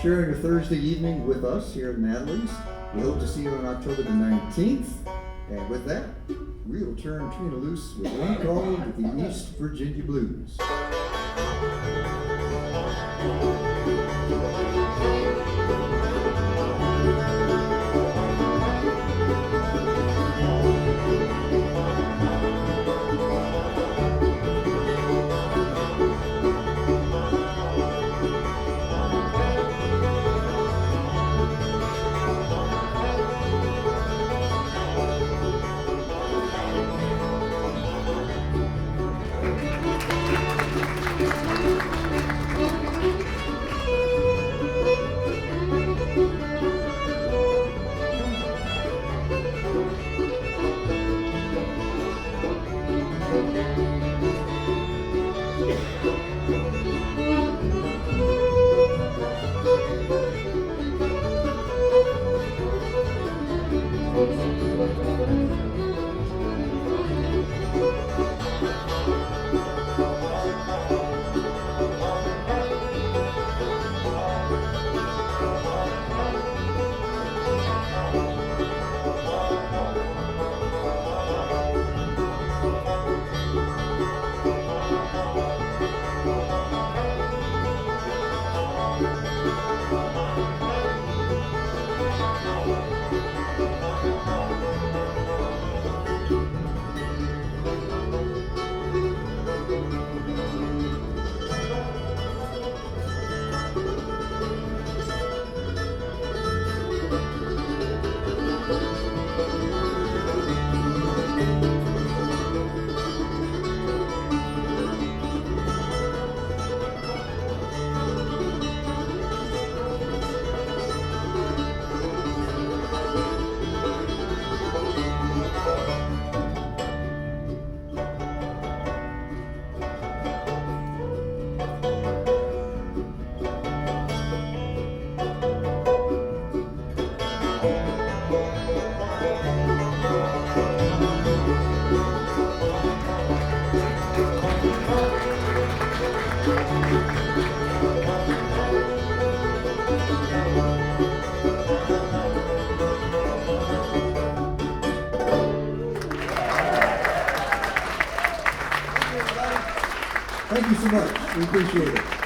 sharing a Thursday evening with us here at Natalie's. We hope to see you on October the 19th. And with that, we will turn Trina loose with one called the East Virginia Blues. We appreciate it.